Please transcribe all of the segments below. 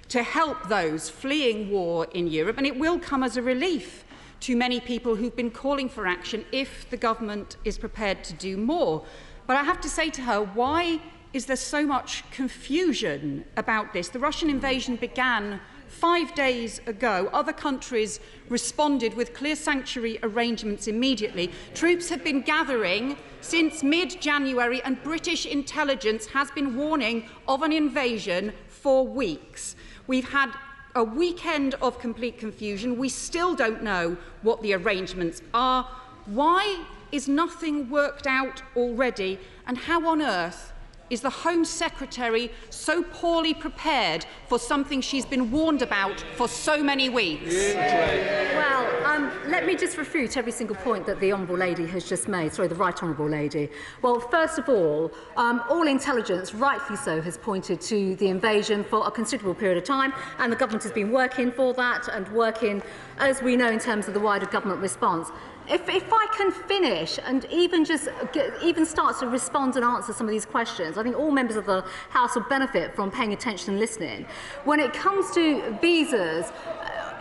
to help those fleeing war in Europe, and it will come as a relief to many people who've been calling for action if the government is prepared to do more. But I have to say to her, why is there so much confusion about this? The Russian invasion began 5 days ago. Other countries responded with clear sanctuary arrangements immediately. Troops have been gathering since mid-January, and British intelligence has been warning of an invasion for weeks. We've had a weekend of complete confusion. We still don't know what the arrangements are. Why is nothing worked out already? And how on earth is the Home Secretary so poorly prepared for something she's been warned about for so many weeks? Well, let me just refute every single point that the Honourable Lady has just made. Sorry, the Right Honourable Lady. Well, first of all intelligence, rightly so, has pointed to the invasion for a considerable period of time, and the government has been working for that and working, as we know, in terms of the wider government response. If I can finish and even start to respond and answer some of these questions, I think all members of the House will benefit from paying attention and listening. When it comes to visas,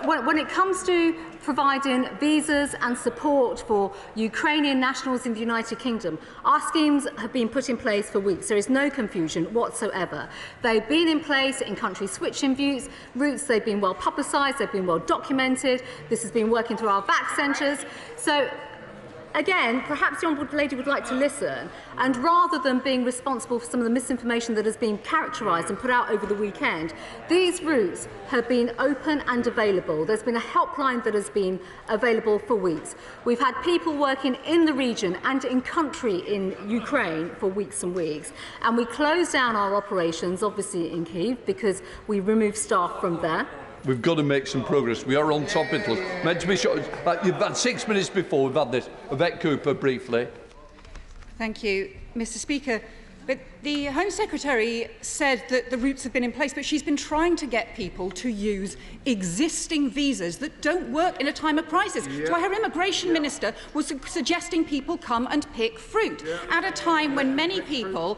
when it comes to providing visas and support for Ukrainian nationals in the United Kingdom, our schemes have been put in place for weeks. There is no confusion whatsoever. They've been in place in country switching routes. They've been well publicised. They've been well documented. This has been working through our VAC centres. So, again, perhaps the Honourable Lady would like to listen, and rather than being responsible for some of the misinformation that has been characterised and put out over the weekend, these routes have been open and available. There's been a helpline that has been available for weeks. We've had people working in the region and in country in Ukraine for weeks and weeks, and we closed down our operations, obviously in Kyiv, because we removed staff from there. We've got to make some progress. We are on top of it. Meant to be short. You've had 6 minutes before we've had this. Yvette Cooper, briefly. Thank you, Mr. Speaker. But the Home Secretary said that the routes have been in place, but she's been trying to get people to use existing visas that don't work in a time of crisis. That's why her immigration minister was suggesting people come and pick fruit at a time when many people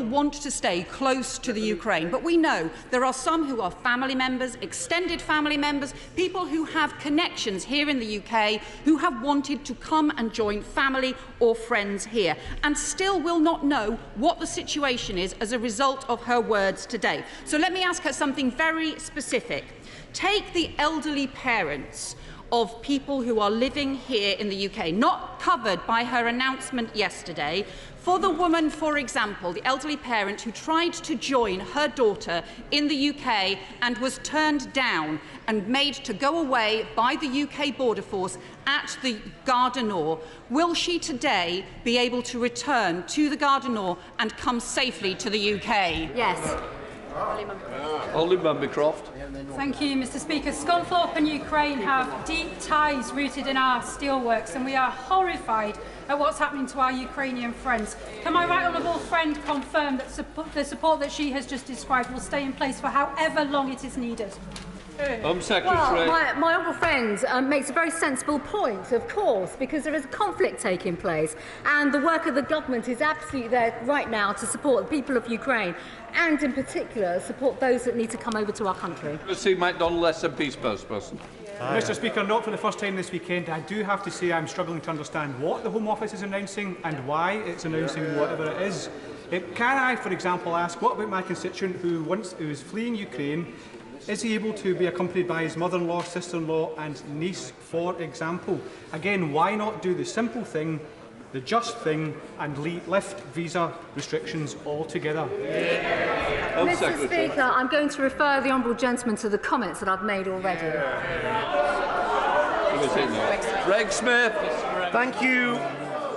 want to stay close to the Ukraine. But we know there are some who are family members, extended family members, people who have connections here in the UK who have wanted to come and join family or friends here and still will not know what the situation is as a result of her words today. So let me ask her something very specific. Take the elderly parents of people who are living here in the UK, not covered by her announcement yesterday. For the woman, for example, the elderly parent who tried to join her daughter in the UK and was turned down and made to go away by the UK Border Force at the Gare du Nord, will she today be able to return to the Gare du Nord and come safely to the UK? Yes. Holly Mumbycroft. Thank you, Mr. Speaker. Scunthorpe and Ukraine have deep ties rooted in our steelworks, and we are horrified at what's happening to our Ukrainian friends. Can my right honourable friend confirm that the support that she has just described will stay in place for however long it is needed? Secretary. Well, my honourable friend makes a very sensible point, of course, because there is a conflict taking place, and the work of the government is absolutely there right now to support the people of Ukraine, and in particular support those that need to come over to our country. See MacDonald, SNP spokesperson. Mr. Speaker, not for the first time this weekend, I do have to say I'm struggling to understand what the Home Office is announcing and why it's announcing whatever it is. Can I, for example, ask, what about my constituent who is fleeing Ukraine? Is he able to be accompanied by his mother-in-law, sister-in-law and niece, for example? Again, why not do the simple thing, the just thing, and lift visa restrictions altogether? Mr. Speaker, I'm going to refer the honourable gentleman to the comments that I've made already. Greg Smith. Thank you,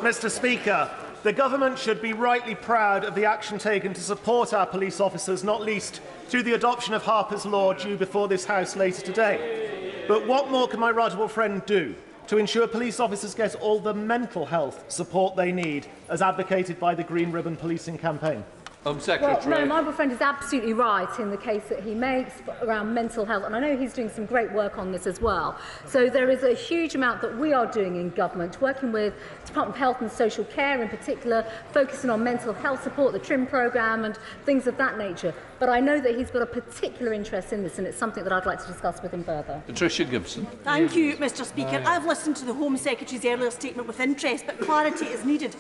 Mr. Speaker. The government should be rightly proud of the action taken to support our police officers, not least through the adoption of Harper's Law due before this House later today. But what more can my right honourable friend do to ensure police officers get all the mental health support they need, as advocated by the Green Ribbon Policing campaign? Home Secretary. Well, no, my friend is absolutely right in the case that he makes around mental health, and I know he's doing some great work on this as well. So there is a huge amount that we are doing in government, working with Department of Health and Social Care in particular, focusing on mental health support, the TRIM programme and things of that nature. But I know that he's got a particular interest in this, and it's something that I'd like to discuss with him further. Patricia Gibson. Thank you, Mr Speaker. I've listened to the Home Secretary's earlier statement with interest, but clarity is needed.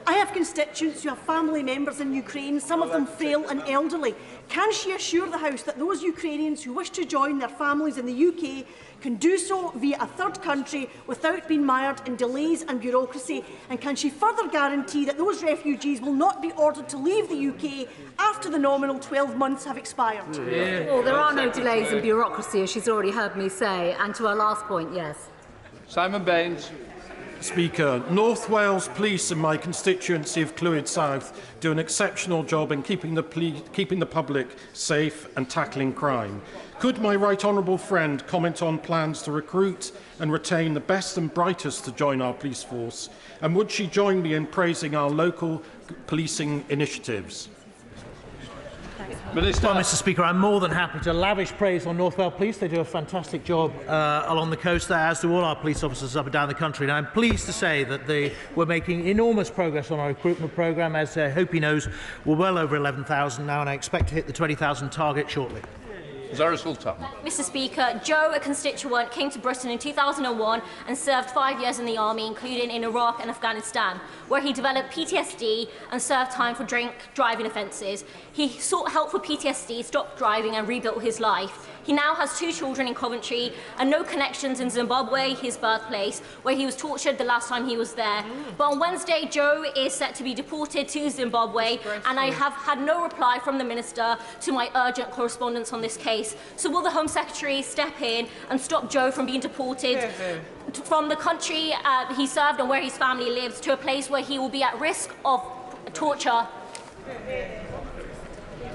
I have constituents who have family members in Ukraine, some of them frail and elderly. Can she assure the House that those Ukrainians who wish to join their families in the UK can do so via a third country without being mired in delays and bureaucracy? And can she further guarantee that those refugees will not be ordered to leave the UK after the nominal 12 months have expired? Well, there are no delays and bureaucracy, as she's already heard me say. And to her last point, yes. Simon Baines. Speaker, North Wales Police in my constituency of Clwyd South do an exceptional job in keeping the public safe and tackling crime. Could my right honourable friend comment on plans to recruit and retain the best and brightest to join our police force? And would she join me in praising our local policing initiatives? Minister. Well, Mr Speaker, I'm more than happy to lavish praise on North Wales Police. They do a fantastic job along the coast there, as do all our police officers up and down the country. And I'm pleased to say that we're making enormous progress on our recruitment programme. As I hope he knows, we're well over 11,000 now, and I expect to hit the 20,000 target shortly. Mr Speaker, Joe, a constituent, came to Britain in 2001 and served 5 years in the army, including in Iraq and Afghanistan, where he developed PTSD and served time for drink driving offences. He sought help for PTSD, stopped driving and rebuilt his life. He now has 2 children in Coventry and no connections in Zimbabwe, his birthplace, where he was tortured the last time he was there. But on Wednesday, Joe is set to be deported to Zimbabwe, and I have had no reply from the Minister to my urgent correspondence on this case. So will the Home Secretary step in and stop Joe from being deported from the country he served and where his family lives to a place where he will be at risk of torture?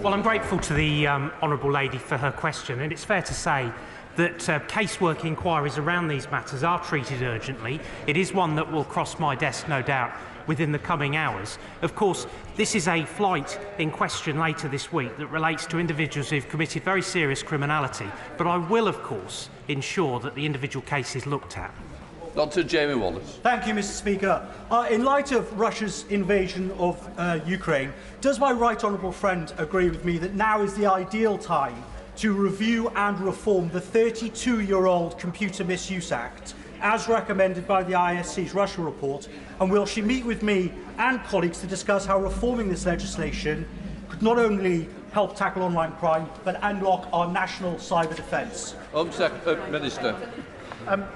Well, I'm grateful to the honourable lady for her question, and it's fair to say that casework inquiries around these matters are treated urgently. It is one that will cross my desk, no doubt, within the coming hours. Of course, this is a flight in question later this week that relates to individuals who have committed very serious criminality, but I will, of course, ensure that the individual case is looked at. Dr. Jamie Wallace. Thank you, Mr Speaker. In light of Russia's invasion of Ukraine, does my right honourable friend agree with me that now is the ideal time to review and reform the 32-year-old Computer Misuse Act, as recommended by the ISC's Russia report? And will she meet with me and colleagues to discuss how reforming this legislation could not only help tackle online crime, but unlock our national cyber defence? Minister.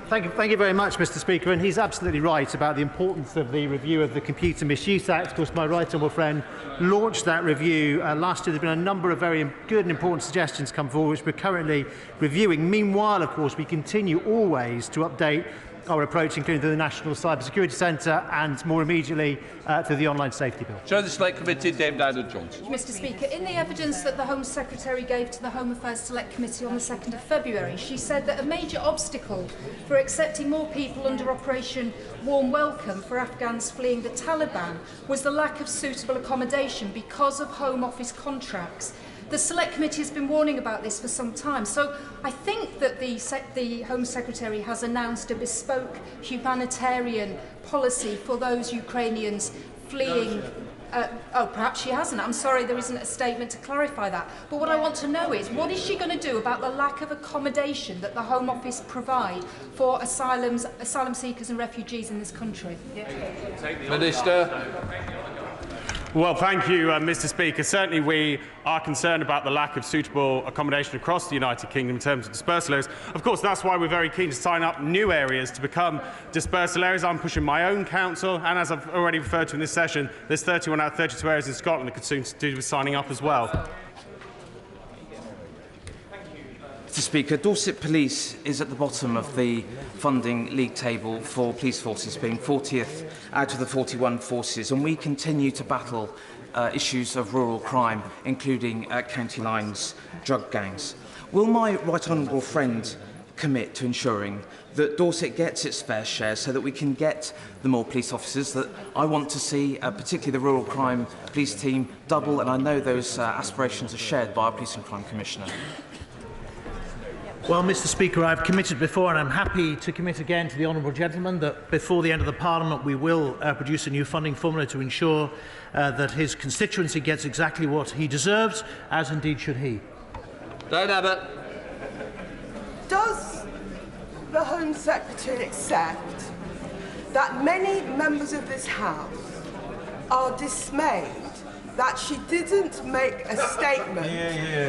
Thank you very much, Mr Speaker, and he's absolutely right about the importance of the review of the Computer Misuse Act. Of course, my right honourable friend launched that review last year. There have been a number of very good and important suggestions come forward, which we're currently reviewing. Meanwhile, of course, we continue always to update our approach, including to the National Cyber Security Centre and, more immediately, to the Online Safety Bill. Chair of the Select Committee, Dame Diana Jones. Mr Speaker, in the evidence that the Home Secretary gave to the Home Affairs Select Committee on the 2nd of February, she said that a major obstacle for accepting more people under Operation Warm Welcome for Afghans fleeing the Taliban was the lack of suitable accommodation because of Home Office contracts. The Select Committee has been warning about this for some time, so I think that the Home Secretary has announced a bespoke humanitarian policy for those Ukrainians fleeing. Oh, perhaps she hasn't. I'm sorry, there isn't a statement to clarify that. But what I want to know is, what is she going to do about the lack of accommodation that the Home Office provide for asylum seekers and refugees in this country? Minister. Well, thank you, Mr Speaker. Certainly we are concerned about the lack of suitable accommodation across the United Kingdom in terms of dispersal areas. Of course, that's why we're very keen to sign up new areas to become dispersal areas. I'm pushing my own council, and as I've already referred to in this session, there's 31 out of 32 areas in Scotland that could soon do with signing up as well. Mr Speaker, Dorset Police is at the bottom of the funding league table for police forces, being 40th out of the 41 forces, and we continue to battle issues of rural crime, including county lines drug gangs. Will my right honourable friend commit to ensuring that Dorset gets its fair share so that we can get the more police officers that I want to see, particularly the Rural Crime Police team, double, and I know those aspirations are shared by our Police and Crime Commissioner. Well, Mr. Speaker, I've committed before, and I'm happy to commit again to the honourable gentleman, that before the end of the Parliament we will produce a new funding formula to ensure that his constituency gets exactly what he deserves, as indeed should he. Don't have it. Does the Home Secretary accept that many members of this House are dismayed that she didn't make a statement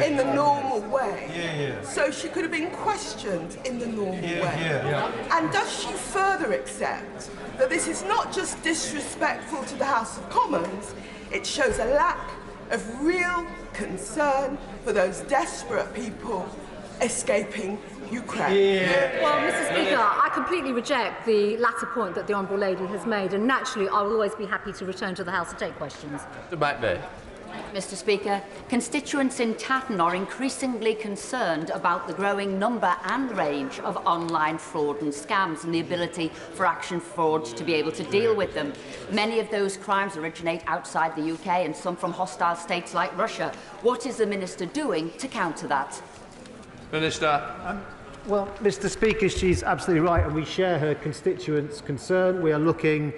in the normal way, so she could have been questioned in the normal way? And does she further accept that this is not just disrespectful to the House of Commons, it shows a lack of real concern for those desperate people escaping Ukraine? Well, Mr. Speaker, I completely reject the latter point that the Honourable Lady has made, and naturally I will always be happy to return to the House to take questions. Back there. Mr. Speaker, constituents in Tatton are increasingly concerned about the growing number and range of online fraud and scams and the ability for Action Fraud to be able to deal with them. Many of those crimes originate outside the UK and some from hostile states like Russia. What is the Minister doing to counter that? Minister. Well, Mr. Speaker, she's absolutely right, and we share her constituents' concern. We are looking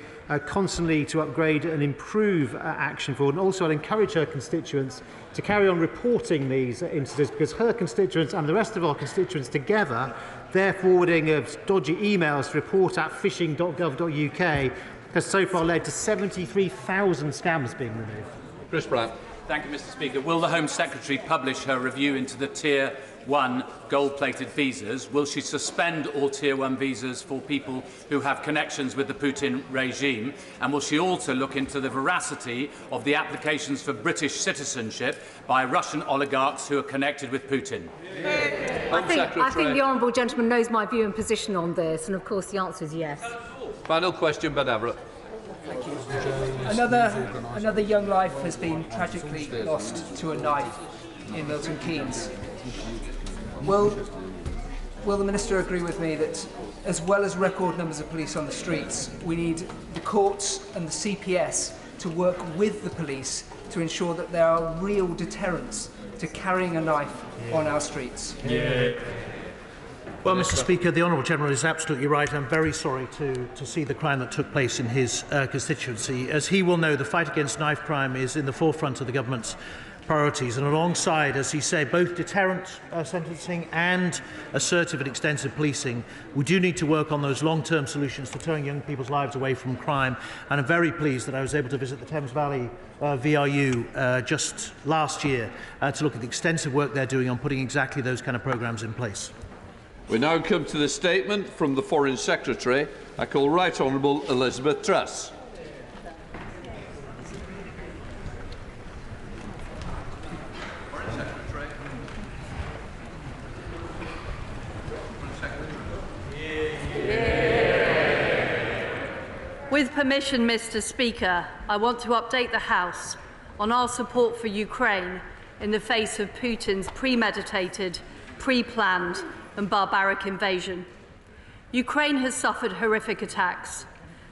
constantly to upgrade and improve Action Fraud, and also I'd encourage her constituents to carry on reporting these incidents, because her constituents and the rest of our constituents together, their forwarding of dodgy emails to report@phishing.gov.uk has so far led to 73,000 scams being removed. Chris Brown. Thank you, Mr. Speaker. Will the Home Secretary publish her review into the Tier 1 gold-plated visas? Will she suspend all Tier 1 visas for people who have connections with the Putin regime? And will she also look into the veracity of the applications for British citizenship by Russian oligarchs who are connected with Putin? I think the honourable gentleman knows my view and position on this, and of course the answer is yes. Final question, Ben Everett. Thank you. Another young life has been tragically lost to a knife in Milton Keynes. Will the Minister agree with me that, as well as record numbers of police on the streets, we need the courts and the CPS to work with the police to ensure that there are real deterrents to carrying a knife on our streets? Well, Mr. Speaker, the honourable gentleman is absolutely right. I'm very sorry to see the crime that took place in his constituency. As he will know, the fight against knife crime is in the forefront of the government's priorities, and alongside, as he said, both deterrent sentencing and assertive and extensive policing, we do need to work on those long-term solutions to turning young people's lives away from crime. And I'm very pleased that I was able to visit the Thames Valley VRU just last year to look at the extensive work they're doing on putting exactly those kind of programmes in place. We now come to the statement from the Foreign Secretary. I call Right Honourable Elizabeth Truss. With permission, Mr. Speaker, I want to update the House on our support for Ukraine in the face of Putin's premeditated, pre-planned and barbaric invasion. Ukraine has suffered horrific attacks.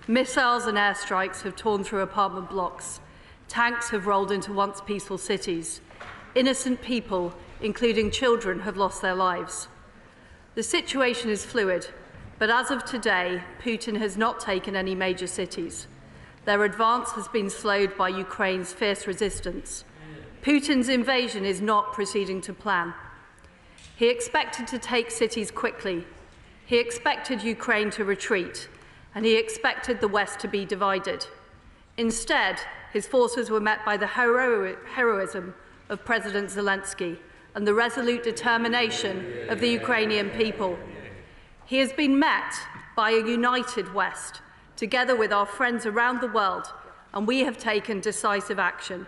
Missiles and airstrikes have torn through apartment blocks. Tanks have rolled into once peaceful cities. Innocent people, including children, have lost their lives. The situation is fluid, but as of today, Putin has not taken any major cities. Their advance has been slowed by Ukraine's fierce resistance. Putin's invasion is not proceeding to plan. He expected to take cities quickly. He expected Ukraine to retreat, and he expected the West to be divided. Instead, his forces were met by the heroism of President Zelensky and the resolute determination of the Ukrainian people. He has been met by a united West, together with our friends around the world, and we have taken decisive action.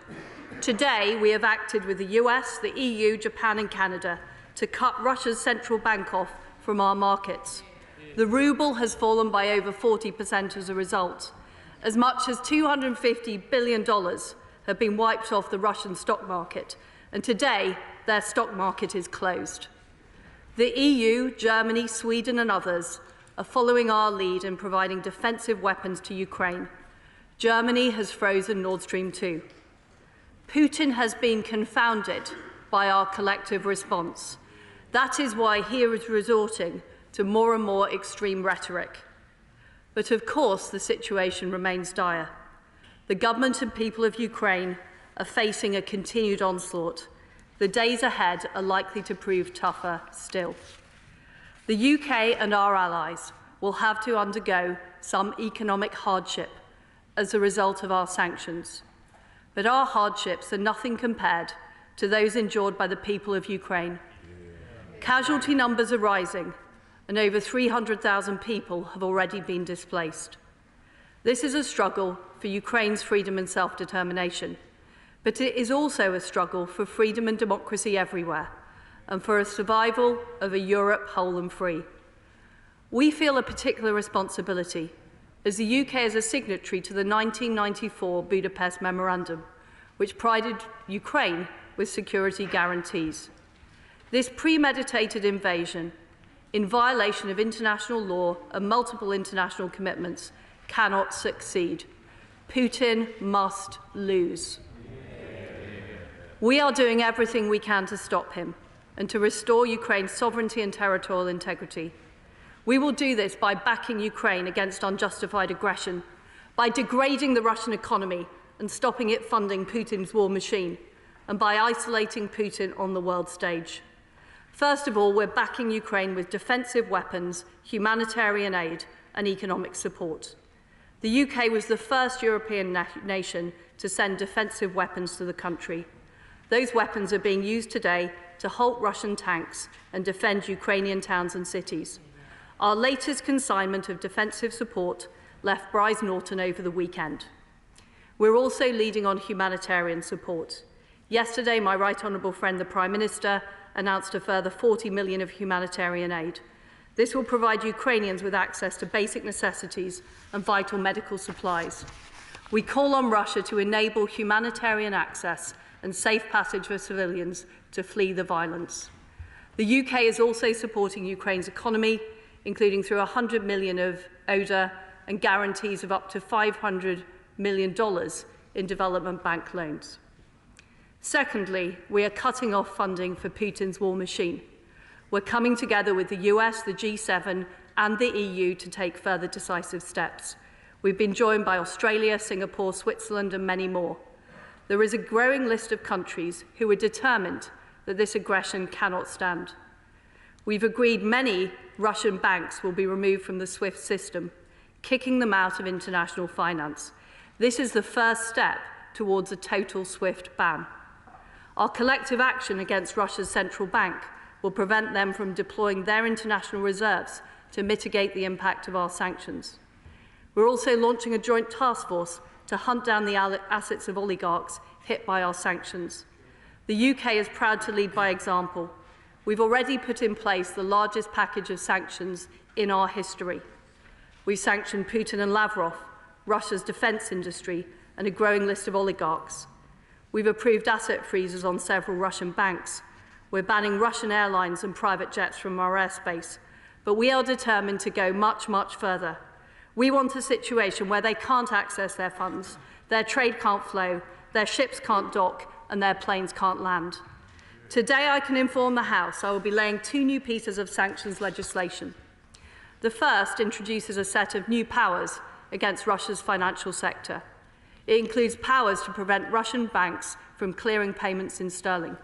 Today, we have acted with the US, the EU, Japan and Canada to cut Russia's central bank off from our markets. The ruble has fallen by over 40% as a result. As much as $250 billion have been wiped off the Russian stock market, and today their stock market is closed. The EU, Germany, Sweden and others are following our lead in providing defensive weapons to Ukraine. Germany has frozen Nord Stream 2. Putin has been confounded by our collective response. That is why he is resorting to more and more extreme rhetoric. But of course, the situation remains dire. The government and people of Ukraine are facing a continued onslaught. The days ahead are likely to prove tougher still. The UK and our allies will have to undergo some economic hardship as a result of our sanctions. But our hardships are nothing compared to those endured by the people of Ukraine. Casualty numbers are rising, and over 300,000 people have already been displaced. This is a struggle for Ukraine's freedom and self-determination, but it is also a struggle for freedom and democracy everywhere, and for a survival of a Europe whole and free. We feel a particular responsibility, as the UK is a signatory to the 1994 Budapest Memorandum, which provided Ukraine with security guarantees. This premeditated invasion, in violation of international law and multiple international commitments, cannot succeed. Putin must lose. We are doing everything we can to stop him and to restore Ukraine's sovereignty and territorial integrity. We will do this by backing Ukraine against unjustified aggression, by degrading the Russian economy and stopping it funding Putin's war machine, and by isolating Putin on the world stage. First of all, we're backing Ukraine with defensive weapons, humanitarian aid and economic support. The UK was the first European nation to send defensive weapons to the country. Those weapons are being used today to halt Russian tanks and defend Ukrainian towns and cities. Our latest consignment of defensive support left Brize Norton over the weekend. We're also leading on humanitarian support. Yesterday, my right honourable friend, the Prime Minister, announced a further 40 million of humanitarian aid. This will provide Ukrainians with access to basic necessities and vital medical supplies. We call on Russia to enable humanitarian access and safe passage for civilians to flee the violence. The UK is also supporting Ukraine's economy, including through 100 million of ODA and guarantees of up to $500 million in development bank loans. Secondly, we are cutting off funding for Putin's war machine. We're coming together with the US, the G7 and the EU to take further decisive steps. We've been joined by Australia, Singapore, Switzerland and many more. There is a growing list of countries who are determined that this aggression cannot stand. We've agreed many Russian banks will be removed from the SWIFT system, kicking them out of international finance. This is the first step towards a total SWIFT ban. Our collective action against Russia's central bank will prevent them from deploying their international reserves to mitigate the impact of our sanctions. We're also launching a joint task force to hunt down the assets of oligarchs hit by our sanctions. The UK is proud to lead by example. We've already put in place the largest package of sanctions in our history. We've sanctioned Putin and Lavrov, Russia's defence industry, and a growing list of oligarchs. We've approved asset freezes on several Russian banks. We're banning Russian airlines and private jets from our airspace. But we are determined to go much, much further. We want a situation where they can't access their funds, their trade can't flow, their ships can't dock, and their planes can't land. Today, I can inform the House I will be laying 2 new pieces of sanctions legislation. The first introduces a set of new powers against Russia's financial sector. It includes powers to prevent Russian banks from clearing payments in sterling.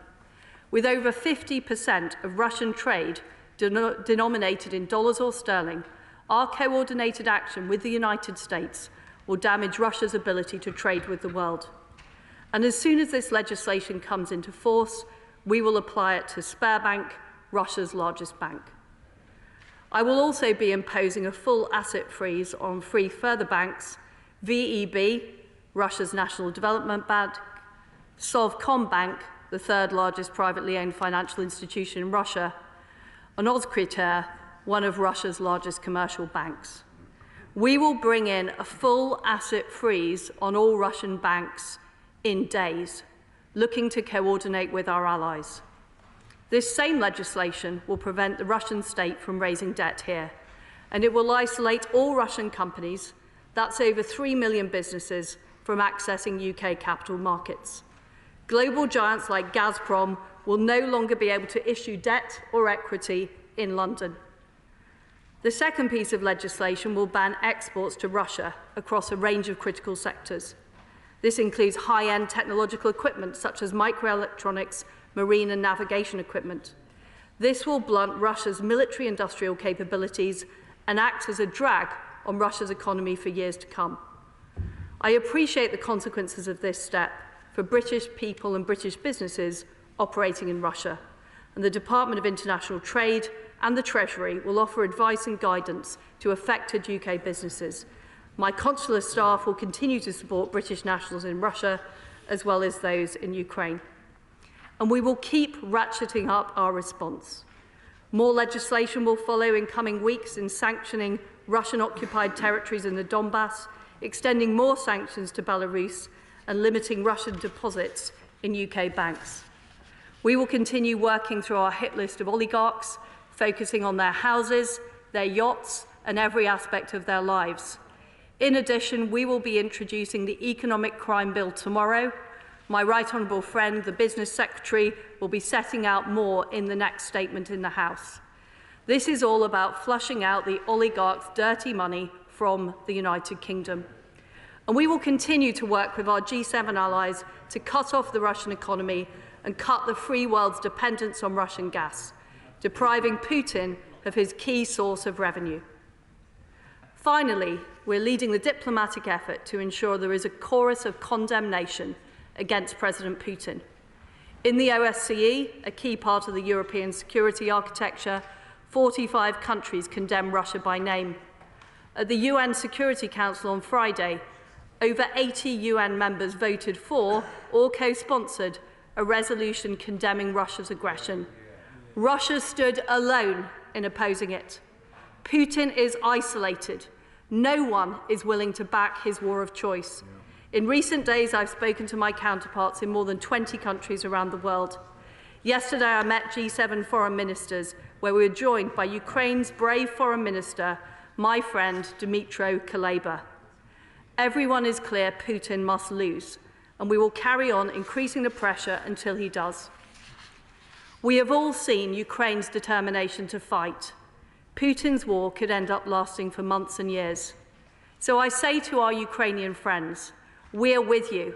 With over 50% of Russian trade denominated in dollars or sterling, our coordinated action with the United States will damage Russia's ability to trade with the world. And as soon as this legislation comes into force, we will apply it to Sberbank, Russia's largest bank. I will also be imposing a full asset freeze on 3 further banks, VEB, Russia's National Development Bank, Sovcombank, the 3rd largest privately owned financial institution in Russia, and Ozkriter, one of Russia's largest commercial banks. We will bring in a full asset freeze on all Russian banks in days, looking to coordinate with our allies. This same legislation will prevent the Russian state from raising debt here, and it will isolate all Russian companies, that's over 3 million businesses, from accessing UK capital markets. Global giants like Gazprom will no longer be able to issue debt or equity in London. The second piece of legislation will ban exports to Russia across a range of critical sectors. This includes high-end technological equipment such as microelectronics, marine and navigation equipment. This will blunt Russia's military-industrial capabilities and act as a drag on Russia's economy for years to come. I appreciate the consequences of this step for British people and British businesses operating in Russia, and the Department of International Trade and the Treasury will offer advice and guidance to affected UK businesses. My consular staff will continue to support British nationals in Russia, as well as those in Ukraine. And we will keep ratcheting up our response. More legislation will follow in coming weeks in sanctioning Russian-occupied territories in the Donbass, extending more sanctions to Belarus, and limiting Russian deposits in UK banks. We will continue working through our hit list of oligarchs, focusing on their houses, their yachts, and every aspect of their lives. In addition, we will be introducing the Economic Crime Bill tomorrow. My right honourable friend, the Business Secretary, will be setting out more in the next statement in the House. This is all about flushing out the oligarchs' dirty money from the United Kingdom. And we will continue to work with our G7 allies to cut off the Russian economy and cut the free world's dependence on Russian gas, depriving Putin of his key source of revenue. Finally, we're leading the diplomatic effort to ensure there is a chorus of condemnation against President Putin. In the OSCE, a key part of the European security architecture, 45 countries condemn Russia by name. At the UN Security Council on Friday, over 80 UN members voted for or co-sponsored a resolution condemning Russia's aggression. Russia stood alone in opposing it. Putin is isolated. No one is willing to back his war of choice. In recent days, I've spoken to my counterparts in more than 20 countries around the world. Yesterday, I met G7 foreign ministers, where we were joined by Ukraine's brave foreign minister, my friend Dmytro Kuleba. Everyone is clear Putin must lose, and we will carry on increasing the pressure until he does. We have all seen Ukraine's determination to fight. Putin's war could end up lasting for months and years. So I say to our Ukrainian friends, we are with you.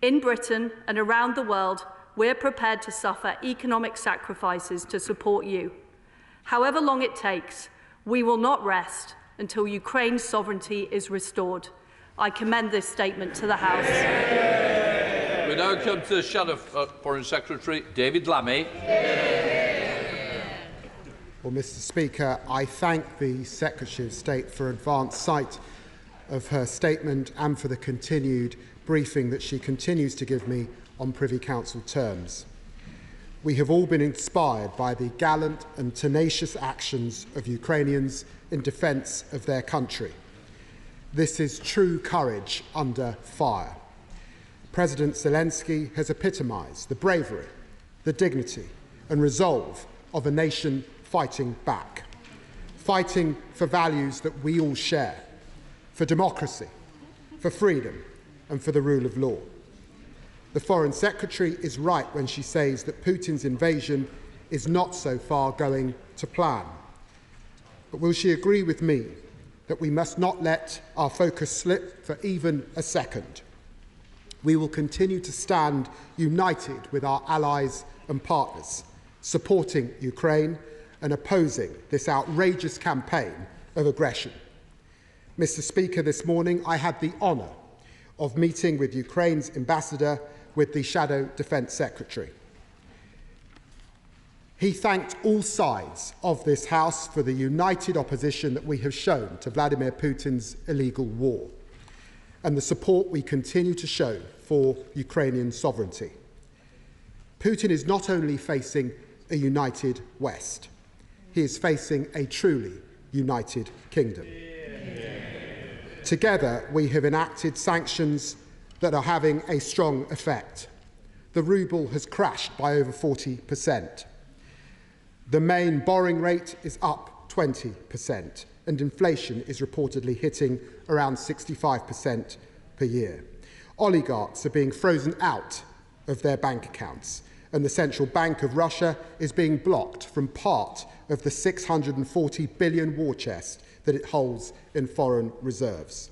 In Britain and around the world, we're prepared to suffer economic sacrifices to support you. However long it takes, we will not rest until Ukraine's sovereignty is restored. I commend this statement to the House. We now come to the Shadow Foreign Secretary, David Lammy. Well, Mr. Speaker, I thank the Secretary of State for advance sight of her statement and for the continued briefing that she continues to give me on Privy Council terms. We have all been inspired by the gallant and tenacious actions of Ukrainians in defence of their country. This is true courage under fire. President Zelensky has epitomised the bravery, the dignity and resolve of a nation fighting back, fighting for values that we all share, for democracy, for freedom and for the rule of law. The Foreign Secretary is right when she says that Putin's invasion is not so far going to plan. But will she agree with me that we must not let our focus slip for even a second? We will continue to stand united with our allies and partners, supporting Ukraine and opposing this outrageous campaign of aggression. Mr. Speaker, this morning I had the honour of meeting with Ukraine's ambassador with the Shadow Defence Secretary. He thanked all sides of this House for the united opposition that we have shown to Vladimir Putin's illegal war and the support we continue to show for Ukrainian sovereignty. Putin is not only facing a united West, he is facing a truly united kingdom. Together, we have enacted sanctions that are having a strong effect. The ruble has crashed by over 40%. The main borrowing rate is up 20%, and inflation is reportedly hitting around 65% per year. Oligarchs are being frozen out of their bank accounts, and the Central Bank of Russia is being blocked from part of the 640 billion war chest that it holds in foreign reserves.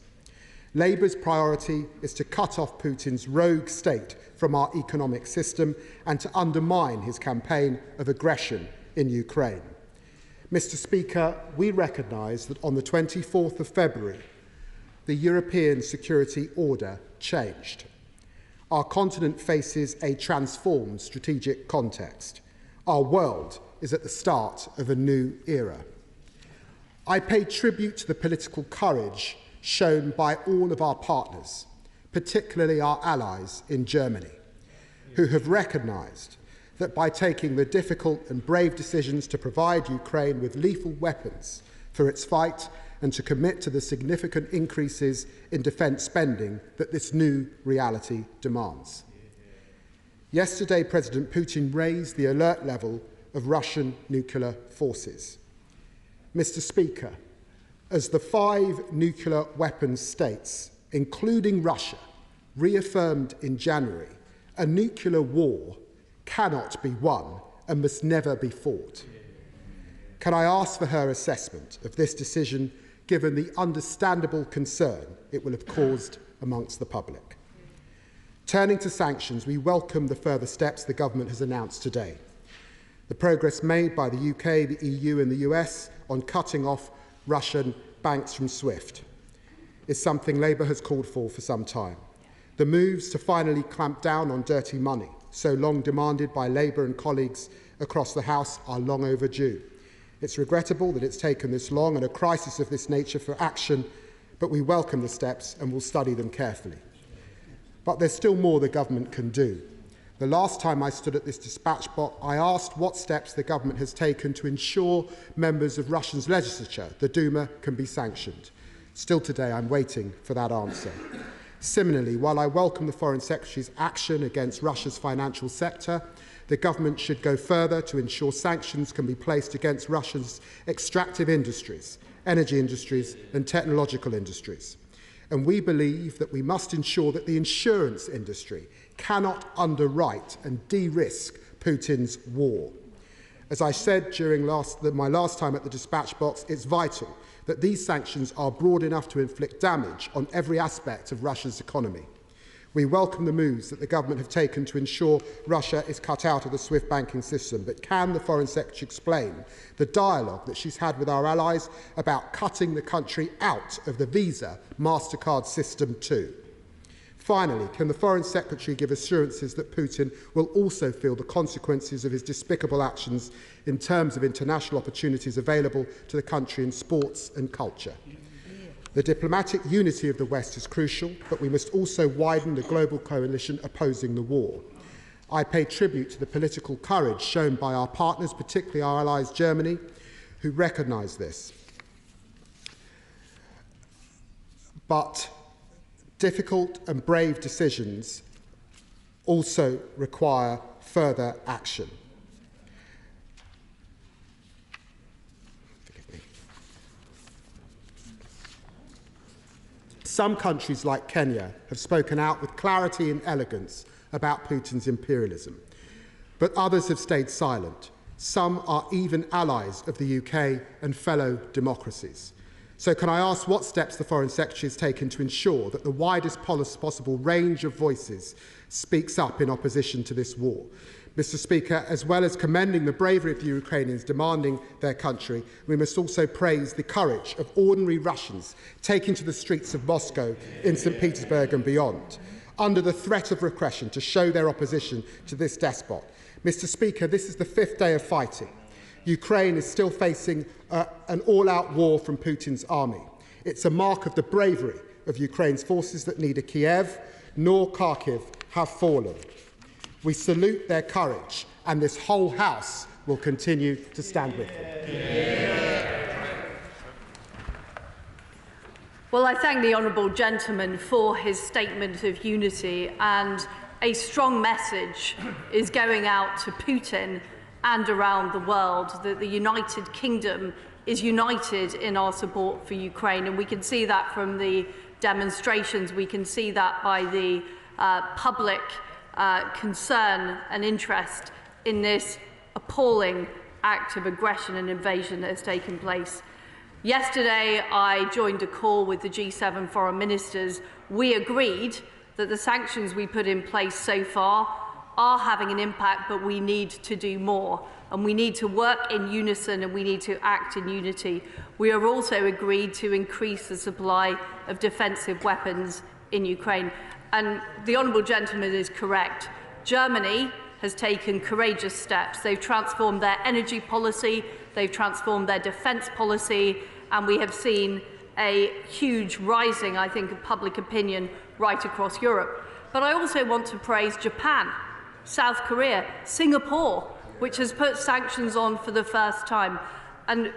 Labour's priority is to cut off Putin's rogue state from our economic system and to undermine his campaign of aggression in Ukraine. Mr. Speaker, we recognise that on the 24th of February, the European security order changed. Our continent faces a transformed strategic context. Our world is at the start of a new era. I pay tribute to the political courage shown by all of our partners, particularly our allies in Germany, who have recognised that by taking the difficult and brave decisions to provide Ukraine with lethal weapons for its fight and to commit to the significant increases in defence spending that this new reality demands. Yesterday, President Putin raised the alert level of Russian nuclear forces. Mr. Speaker, as the 5 nuclear weapons states, including Russia, reaffirmed in January, a nuclear war cannot be won and must never be fought. Can I ask for her assessment of this decision, given the understandable concern it will have caused amongst the public? Turning to sanctions, we welcome the further steps the government has announced today. The progress made by the UK, the EU and the US on cutting off Russian banks from SWIFT is something Labour has called for some time. The moves to finally clamp down on dirty money, so long demanded by Labour and colleagues across the House, are long overdue. It's regrettable that it's taken this long and a crisis of this nature for action, but we welcome the steps and will study them carefully. But there's still more the government can do. The last time I stood at this dispatch box, I asked what steps the government has taken to ensure members of Russia's legislature, the Duma, can be sanctioned. Still today, I'm waiting for that answer. Similarly, while I welcome the Foreign Secretary's action against Russia's financial sector, the government should go further to ensure sanctions can be placed against Russia's extractive industries, energy industries and technological industries. And we believe that we must ensure that the insurance industry cannot underwrite and de-risk Putin's war. As I said during my last time at the dispatch box, it's vital that these sanctions are broad enough to inflict damage on every aspect of Russia's economy. We welcome the moves that the government have taken to ensure Russia is cut out of the SWIFT banking system, but can the Foreign Secretary explain the dialogue that she's had with our allies about cutting the country out of the Visa MasterCard system too? Finally, can the Foreign Secretary give assurances that Putin will also feel the consequences of his despicable actions in terms of international opportunities available to the country in sports and culture? The diplomatic unity of the West is crucial, but we must also widen the global coalition opposing the war. I pay tribute to the political courage shown by our partners, particularly our allies Germany, who recognise this. But difficult and brave decisions also require further action. Some countries like Kenya have spoken out with clarity and elegance about Putin's imperialism, but others have stayed silent. Some are even allies of the UK and fellow democracies. So can I ask what steps the Foreign Secretary has taken to ensure that the widest possible range of voices speaks up in opposition to this war? Mr. Speaker, as well as commending the bravery of the Ukrainians demanding their country, we must also praise the courage of ordinary Russians taking to the streets of Moscow, in St. Petersburg and beyond, under the threat of repression to show their opposition to this despot. Mr. Speaker, this is the 5th day of fighting. Ukraine is still facing an all-out war from Putin's army. It's a mark of the bravery of Ukraine's forces that neither Kiev nor Kharkiv have fallen. We salute their courage, and this whole House will continue to stand with them. Well, I thank the honourable gentleman for his statement of unity, and a strong message is going out to Putin and around the world, that the United Kingdom is united in our support for Ukraine. And we can see that from the demonstrations. We can see that by the public concern and interest in this appalling act of aggression and invasion that has taken place. Yesterday, I joined a call with the G7 foreign ministers. We agreed that the sanctions we put in place so far are having an impact, but we need to do more. And we need to work in unison, and we need to act in unity. We have also agreed to increase the supply of defensive weapons in Ukraine. And the honourable gentleman is correct. Germany has taken courageous steps. They've transformed their energy policy, they've transformed their defence policy, and we have seen a huge rising, I think, of public opinion right across Europe. But I also want to praise Japan, South Korea, Singapore, which has put sanctions on for the first time. And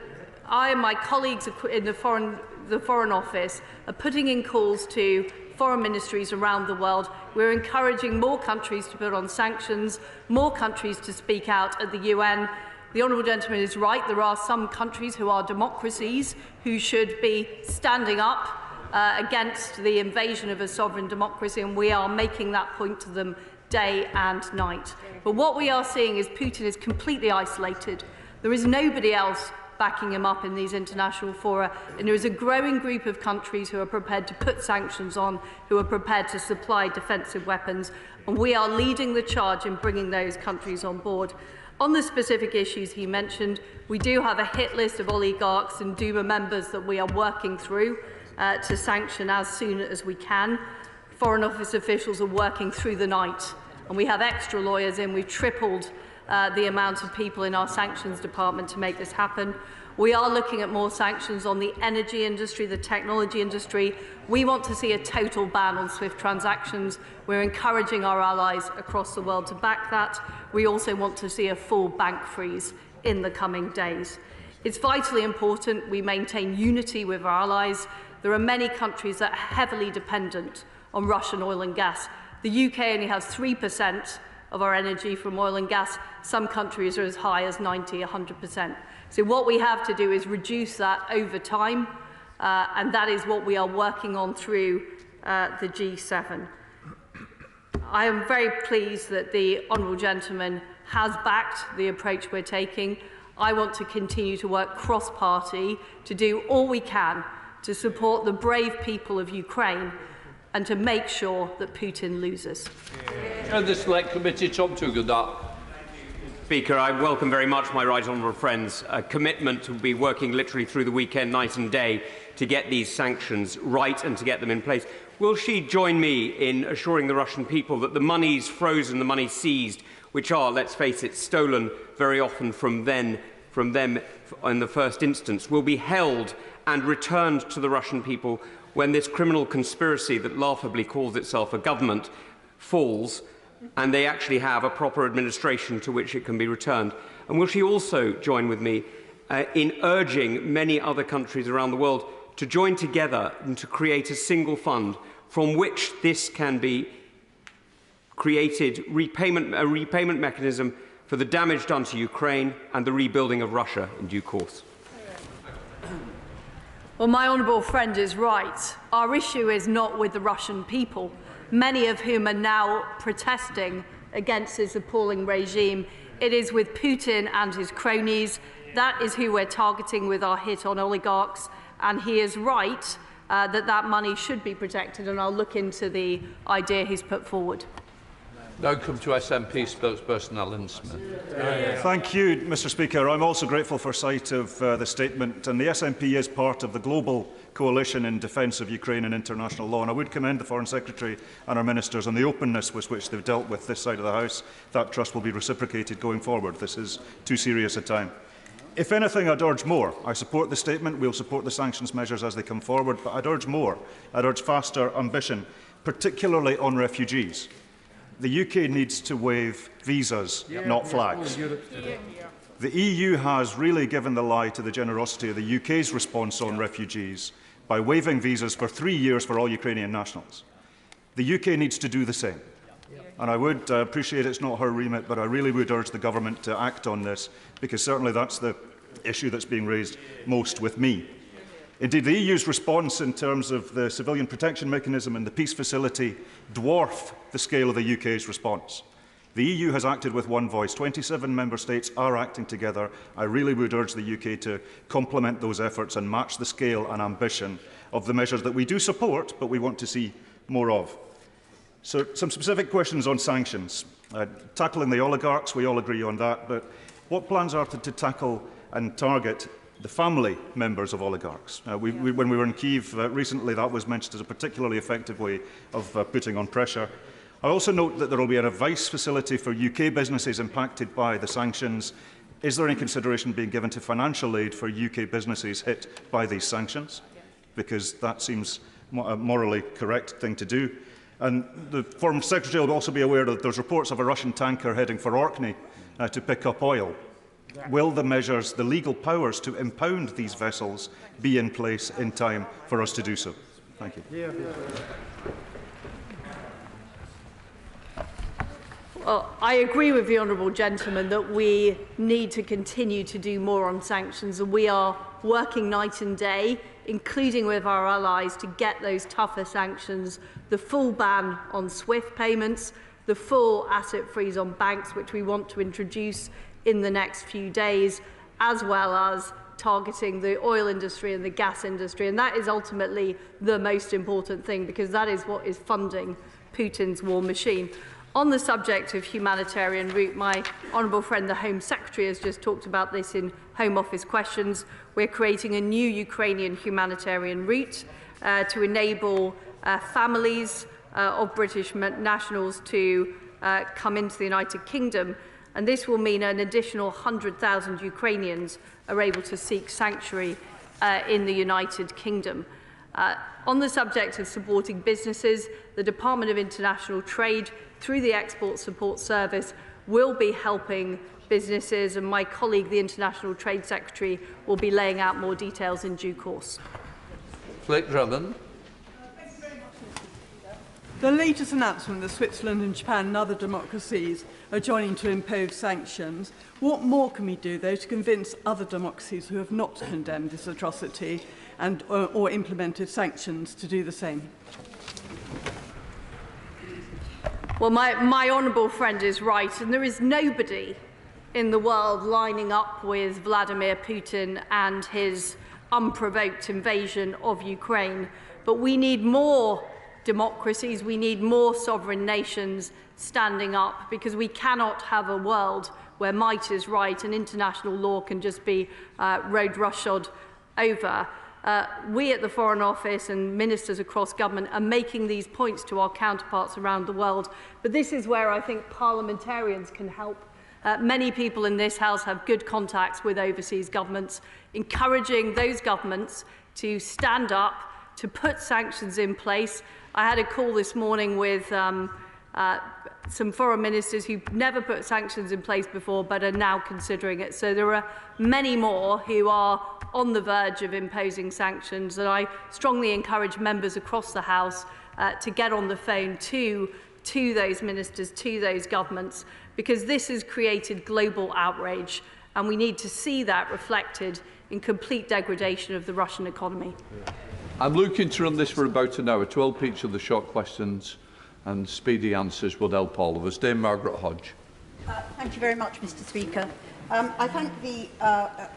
I and my colleagues in the Foreign Office are putting in calls to foreign ministries around the world. We're encouraging more countries to put on sanctions, more countries to speak out at the UN. The honourable gentleman is right. There are some countries who are democracies who should be standing up against the invasion of a sovereign democracy, and we are making that point to them day and night. But what we are seeing is Putin is completely isolated. There is nobody else backing him up in these international fora, and there is a growing group of countries who are prepared to put sanctions on, who are prepared to supply defensive weapons, and we are leading the charge in bringing those countries on board. On the specific issues he mentioned, we do have a hit list of oligarchs and Duma members that we are working through to sanction as soon as we can. Foreign Office officials are working through the night, and we have extra lawyers in. We've tripled the amount of people in our sanctions department to make this happen. We are looking at more sanctions on the energy industry, the technology industry. We want to see a total ban on SWIFT transactions. We're encouraging our allies across the world to back that. We also want to see a full bank freeze in the coming days. It's vitally important we maintain unity with our allies. There are many countries that are heavily dependent on Russian oil and gas. The UK only has 3% of our energy from oil and gas. Some countries are as high as 90, 100%. So what we have to do is reduce that over time, and that is what we are working on through the G7. I am very pleased that the honourable gentleman has backed the approach we're taking. I want to continue to work cross-party to do all we can to support the brave people of Ukraine and to make sure that Putin loses. The Select Committee, Tom Tugendhat. Speaker, I welcome very much my right honourable friend's commitment to be working literally through the weekend, night and day, to get these sanctions right and to get them in place. Will she join me in assuring the Russian people that the monies frozen, the money seized, which are, let's face it, stolen very often from them in the first instance, will be held and returned to the Russian people when this criminal conspiracy that laughably calls itself a government falls and they actually have a proper administration to which it can be returned? And will she also join with me in urging many other countries around the world to join together and to create a single fund from which this can be created, a repayment mechanism for the damage done to Ukraine and the rebuilding of Russia in due course? Well, my honourable friend is right. Our issue is not with the Russian people, many of whom are now protesting against this appalling regime. It is with Putin and his cronies. That is who we're targeting with our hit on oligarchs, and he is right that money should be protected, and I'll look into the idea he's put forward. Now come to SNP spokesperson Alan Smith. Thank you, Mr Speaker. I'm also grateful for sight of the statement, and the SNP is part of the global coalition in defence of Ukraine and international law, and I would commend the Foreign Secretary and our ministers on the openness with which they've dealt with this side of the House. That trust will be reciprocated going forward. This is too serious a time. If anything, I'd urge more. I support the statement. We'll support the sanctions measures as they come forward, but I'd urge more. I'd urge faster ambition, particularly on refugees. The UK needs to waive visas, not flags. The EU has really given the lie to the generosity of the UK's response on refugees by waiving visas for 3 years for all Ukrainian nationals. The UK needs to do the same. And I would appreciate it's not her remit, but I really would urge the government to act on this, because certainly that's the issue that's being raised most with me. Indeed, the EU's response in terms of the civilian protection mechanism and the peace facility dwarf the scale of the UK's response. The EU has acted with one voice. 27 member states are acting together. I really would urge the UK to complement those efforts and match the scale and ambition of the measures that we do support, but we want to see more of. So, some specific questions on sanctions. Tackling the oligarchs, we all agree on that, but what plans are to tackle and target the family members of oligarchs? When we were in Kyiv recently, that was mentioned as a particularly effective way of putting on pressure. I also note that there will be an advice facility for UK businesses impacted by the sanctions. Is there any consideration being given to financial aid for UK businesses hit by these sanctions? Because that seems a morally correct thing to do. And the Foreign Secretary will also be aware that there's reports of a Russian tanker heading for Orkney to pick up oil. Will the measures, the legal powers to impound these vessels, be in place in time for us to do so? Thank you. Well, I agree with the honourable gentleman that we need to continue to do more on sanctions, and we are working night and day, including with our allies, to get those tougher sanctions, the full ban on SWIFT payments, the full asset freeze on banks, which we want to introduce in the next few days, as well as targeting the oil industry and the gas industry. And that is ultimately the most important thing, because that is what is funding Putin's war machine. On the subject of humanitarian route, my honourable friend, the Home Secretary, has just talked about this in Home Office questions. We're creating a new Ukrainian humanitarian route to enable families of British nationals to come into the United Kingdom. And this will mean an additional 100,000 Ukrainians are able to seek sanctuary in the United Kingdom. On the subject of supporting businesses, the Department of International Trade, through the Export Support Service, will be helping businesses, and my colleague, the International Trade Secretary, will be laying out more details in due course. Flake Drummond. The latest announcement that Switzerland and Japan and other democracies are joining to impose sanctions. What more can we do, though, to convince other democracies who have not condemned this atrocity and or implemented sanctions to do the same? Well, my honourable friend is right, and there is nobody in the world lining up with Vladimir Putin and his unprovoked invasion of Ukraine. But we need more democracies, we need more sovereign nations standing up, because we cannot have a world where might is right and international law can just be rode roughshod over. We at the Foreign Office and ministers across government are making these points to our counterparts around the world, but this is where I think parliamentarians can help. Many people in this House have good contacts with overseas governments, encouraging those governments to stand up, to put sanctions in place. I had a call this morning with some foreign ministers who've never put sanctions in place before but are now considering it. So there are many more who are on the verge of imposing sanctions, and I strongly encourage members across the House to get on the phone to those ministers, to those governments, because this has created global outrage, and we need to see that reflected in complete degradation of the Russian economy. I'm looking to run this for about an hour. 12 each of the short questions and speedy answers would help all of us. Dame Margaret Hodge. Thank you very much, Mr. Speaker. I thank the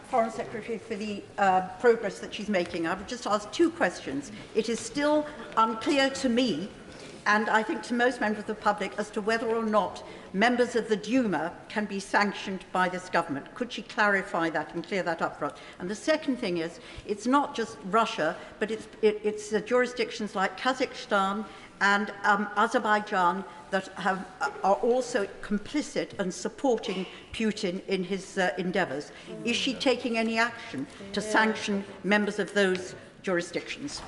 Foreign Secretary for the progress that she's making. I would just ask two questions. It is still unclear to me, and I think to most members of the public, as to whether or not members of the Duma can be sanctioned by this government. Could she clarify that and clear that up for us? And the second thing is, it's not just Russia, but it's jurisdictions like Kazakhstan and Azerbaijan that are also complicit and supporting Putin in his endeavours. Is she taking any action to sanction members of those jurisdictions?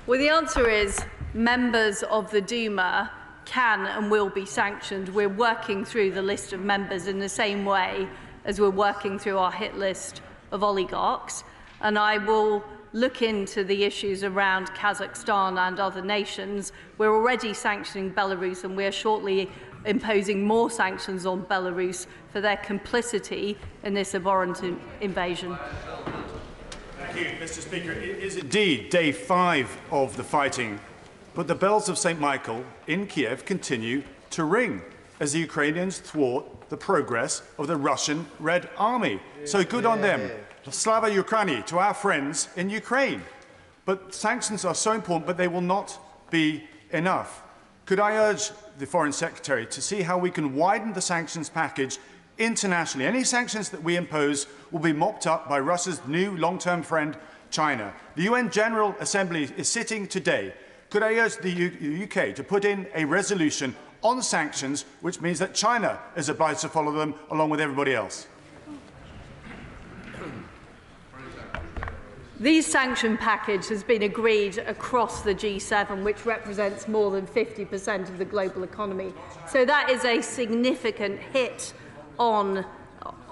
Well, the answer is members of the Duma can and will be sanctioned. We're working through the list of members in the same way as we're working through our hit list of oligarchs. And I will look into the issues around Kazakhstan and other nations. We're already sanctioning Belarus, and we're shortly imposing more sanctions on Belarus for their complicity in this abhorrent invasion. Thank you, Mr. Speaker. It is indeed day 5 of the fighting, but the bells of St. Michael in Kiev continue to ring as the Ukrainians thwart the progress of the Russian Red Army. So good on them. Slava Ukraini to our friends in Ukraine. But sanctions are so important, but they will not be enough. Could I urge the Foreign Secretary to see how we can widen the sanctions package internationally? Any sanctions that we impose will be mopped up by Russia's new long-term friend, China. The UN General Assembly is sitting today. Could I urge the UK to put in a resolution on sanctions, which means that China is obliged to follow them along with everybody else? These sanction package has been agreed across the G7, which represents more than 50% of the global economy. So that is a significant hit on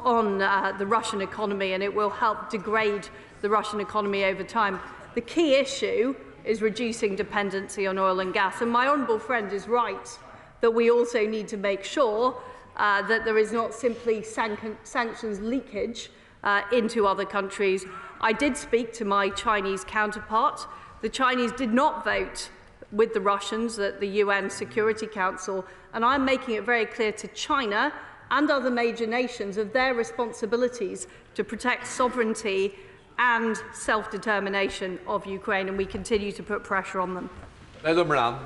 the Russian economy, and it will help degrade the Russian economy over time. The key issue is reducing dependency on oil and gas. And my honourable friend is right that we also need to make sure that there is not simply sanctions leakage into other countries. I did speak to my Chinese counterpart. The Chinese did not vote with the Russians at the UN Security Council, and I'm making it very clear to China and other major nations of their responsibilities to protect sovereignty and self-determination of Ukraine, and we continue to put pressure on them. Madam Ram.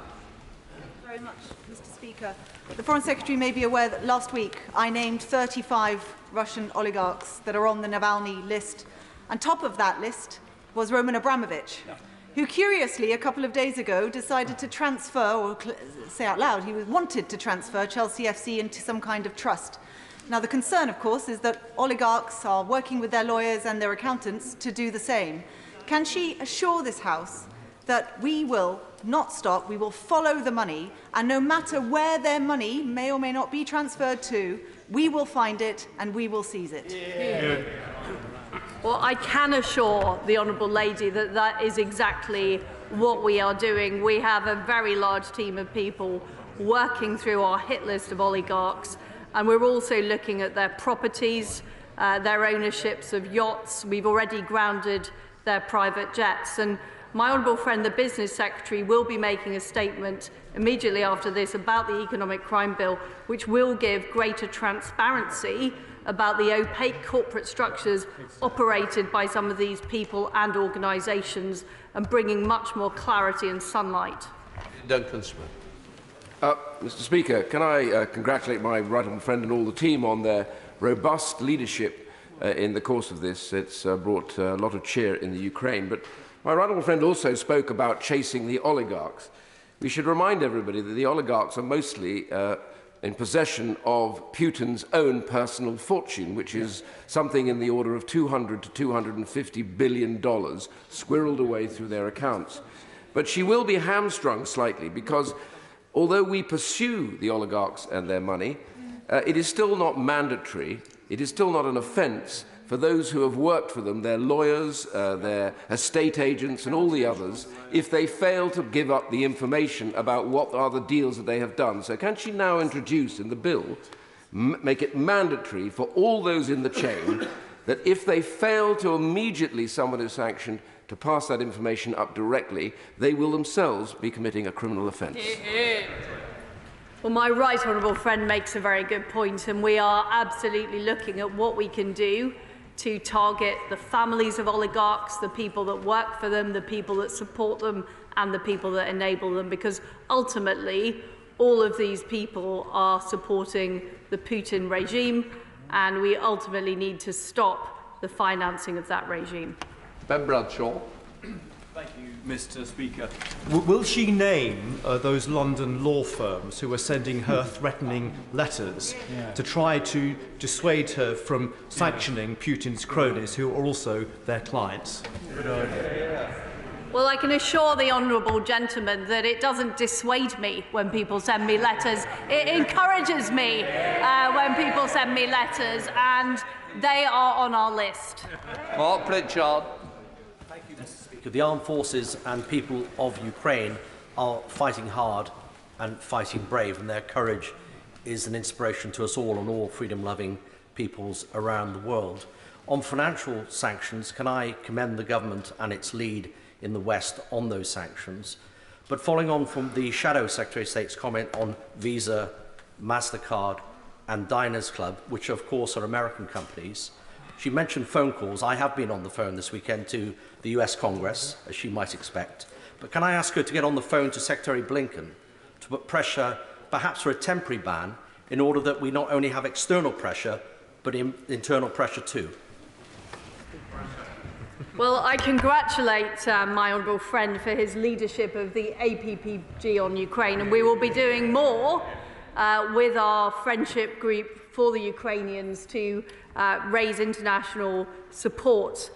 Very much, Mr. Speaker. The Foreign Secretary may be aware that last week I named 35 Russian oligarchs that are on the Navalny list. On top of that list was Roman Abramovich, who curiously a couple of days ago decided to transfer, or say out loud, he wanted to transfer Chelsea FC into some kind of trust. Now the concern, of course, is that oligarchs are working with their lawyers and their accountants to do the same. Can she assure this House that we will not stop, we will follow the money, and no matter where their money may or may not be transferred to, we will find it and we will seize it? Yeah. Well, I can assure the Honourable Lady that that is exactly what we are doing. We have a very large team of people working through our hit list of oligarchs, and we're also looking at their properties, their ownerships of yachts. We've already grounded their private jets. And my honourable friend, the Business Secretary, will be making a statement immediately after this about the Economic Crime Bill, which will give greater transparency about the opaque corporate structures operated by some of these people and organisations, and bringing much more clarity and sunlight. Duncan Smith. Mr. Speaker, can I congratulate my right honourable friend and all the team on their robust leadership in the course of this. It's brought a lot of cheer in the Ukraine. But my right honourable friend also spoke about chasing the oligarchs. We should remind everybody that the oligarchs are mostly in possession of Putin's own personal fortune, which is something in the order of $200 to $250 billion squirreled away through their accounts. But she will be hamstrung slightly because although we pursue the oligarchs and their money, it is still not mandatory, it is still not an offence for those who have worked for them, their lawyers, their estate agents and all the others, if they fail to give up the information about what are the deals that they have done. So can she now introduce in the bill, make it mandatory for all those in the chain, that if they fail to immediately, someone is sanctioned, to pass that information up directly, they will themselves be committing a criminal offence? Well, my right honourable friend makes a very good point, and we are absolutely looking at what we can do to target the families of oligarchs, the people that work for them, the people that support them, and the people that enable them, because ultimately all of these people are supporting the Putin regime, and we ultimately need to stop the financing of that regime. Ben Bradshaw. Thank you, Mr. Speaker. Will she name those London law firms who are sending her threatening letters to try to dissuade her from sanctioning Putin's cronies, who are also their clients? Well, I can assure the honourable gentleman that it doesn't dissuade me when people send me letters. It encourages me when people send me letters, and they are on our list. Mark Pritchard. Thank you, Mr. Speaker. Speaker. The armed forces and people of Ukraine are fighting hard and fighting brave, and their courage is an inspiration to us all and all freedom-loving peoples around the world. On financial sanctions, can I commend the government and its lead in the West on those sanctions? But following on from the Shadow Secretary of State's comment on Visa, MasterCard and Diners Club, which of course are American companies, she mentioned phone calls. I have been on the phone this weekend to the US Congress, as she might expect. But can I ask her to get on the phone to Secretary Blinken to put pressure, perhaps for a temporary ban, in order that we not only have external pressure, but internal pressure too? Well, I congratulate my honourable friend for his leadership of the APPG on Ukraine, and we will be doing more with our friendship group for the Ukrainians to raise international support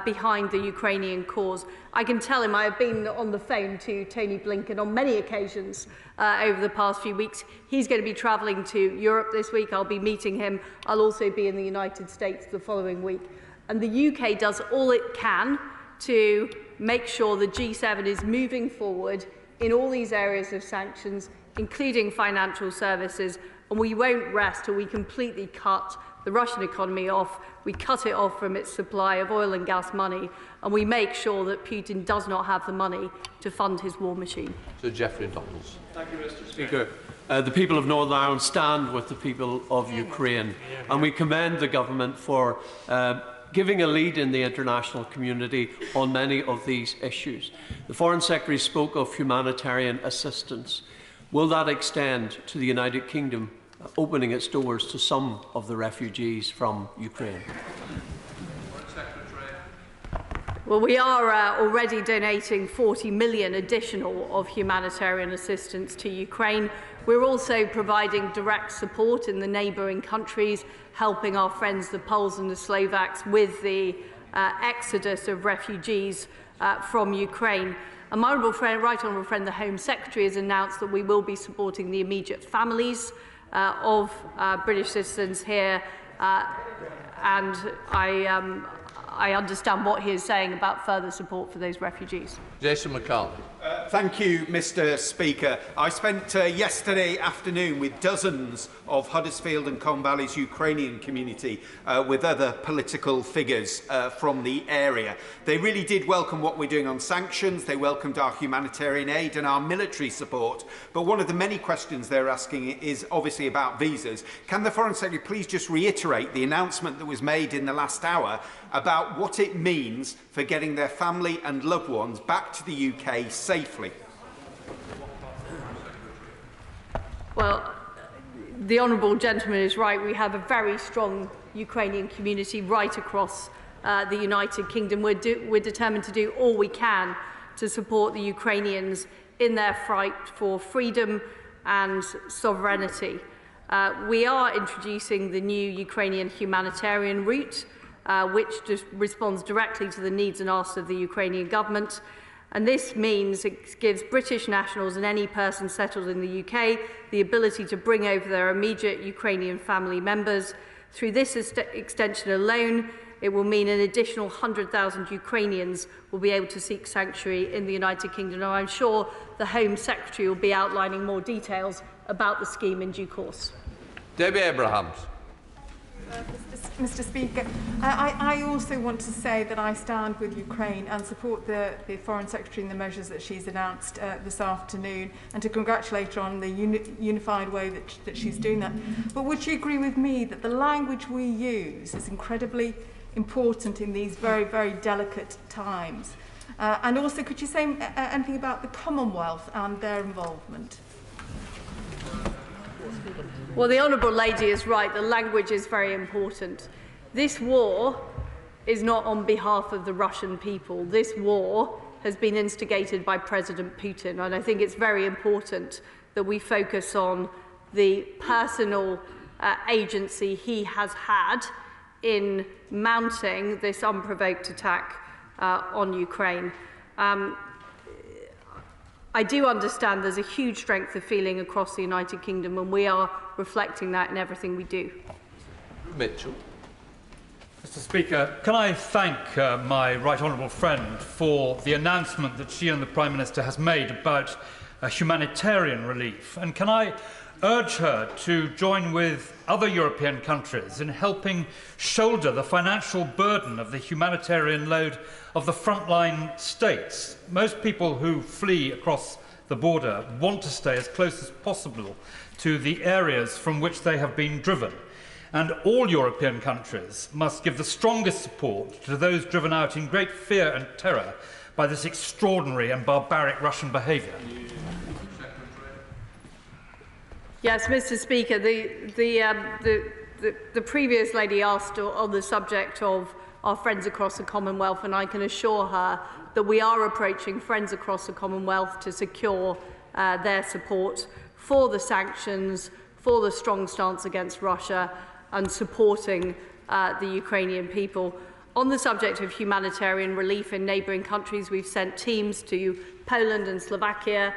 behind the Ukrainian cause. I can tell him I have been on the phone to Tony Blinken on many occasions over the past few weeks. He's going to be travelling to Europe this week. I'll be meeting him. I'll also be in the United States the following week. And the UK does all it can to make sure the G7 is moving forward in all these areas of sanctions, including financial services, and we won't rest till we completely cut the Russian economy off, we cut it off from its supply of oil and gas money, and we make sure that Putin does not have the money to fund his war machine. Sir Geoffrey Donalds. Thank you, Mr. Speaker. The people of Northern Ireland stand with the people of Ukraine, and we commend the government for giving a lead in the international community on many of these issues. The Foreign Secretary spoke of humanitarian assistance. Will that extend to the United Kingdom, opening its doors to some of the refugees from Ukraine? Well, we are already donating 40 million additional of humanitarian assistance to Ukraine. We're also providing direct support in the neighbouring countries, helping our friends, the Poles and the Slovaks, with the exodus of refugees from Ukraine. And my right honourable friend, the Home Secretary, has announced that we will be supporting the immediate families of British citizens here, and I understand what he is saying about further support for those refugees. Jason McCarthy. Thank you, Mr. Speaker. I spent yesterday afternoon with dozens of Huddersfield and Colne Valley's Ukrainian community with other political figures from the area. They really did welcome what we're doing on sanctions. They welcomed our humanitarian aid and our military support. But one of the many questions they're asking is obviously about visas. Can the Foreign Secretary please just reiterate the announcement that was made in the last hour about what it means for getting their family and loved ones back to the UK safely? Well, the honourable gentleman is right. We have a very strong Ukrainian community right across the United Kingdom. We're determined to do all we can to support the Ukrainians in their fight for freedom and sovereignty. We are introducing the new Ukrainian humanitarian route, which just responds directly to the needs and asks of the Ukrainian government. And this means it gives British nationals and any person settled in the UK the ability to bring over their immediate Ukrainian family members. Through this extension alone, it will mean an additional 100,000 Ukrainians will be able to seek sanctuary in the United Kingdom. And I'm sure the Home Secretary will be outlining more details about the scheme in due course. Debbie Abrahams. Mr. Speaker, I also want to say that I stand with Ukraine and support the Foreign Secretary in the measures that she's announced this afternoon, and to congratulate her on the unified way that she's doing that. But would you agree with me that the language we use is incredibly important in these very, very delicate times? And also, could you say anything about the Commonwealth and their involvement? Well, the Honourable Lady is right. The language is very important. This war is not on behalf of the Russian people. This war has been instigated by President Putin, and I think it's very important that we focus on the personal agency he has had in mounting this unprovoked attack on Ukraine. I do understand there's a huge strength of feeling across the United Kingdom, and we are reflecting that in everything we do. Mitchell. Mr. Speaker, can I thank my right honourable friend for the announcement that she and the Prime Minister has made about humanitarian relief, and can I urge her to join with other European countries in helping shoulder the financial burden of the humanitarian load of the frontline states. Most people who flee across the border want to stay as close as possible to the areas from which they have been driven. And all European countries must give the strongest support to those driven out in great fear and terror by this extraordinary and barbaric Russian behaviour. Yes, Mr. Speaker, the previous lady asked on the subject of our friends across the Commonwealth, and I can assure her that we are approaching friends across the Commonwealth to secure their support for the sanctions, for the strong stance against Russia, and supporting the Ukrainian people. On the subject of humanitarian relief in neighbouring countries, we've sent teams to Poland and Slovakia.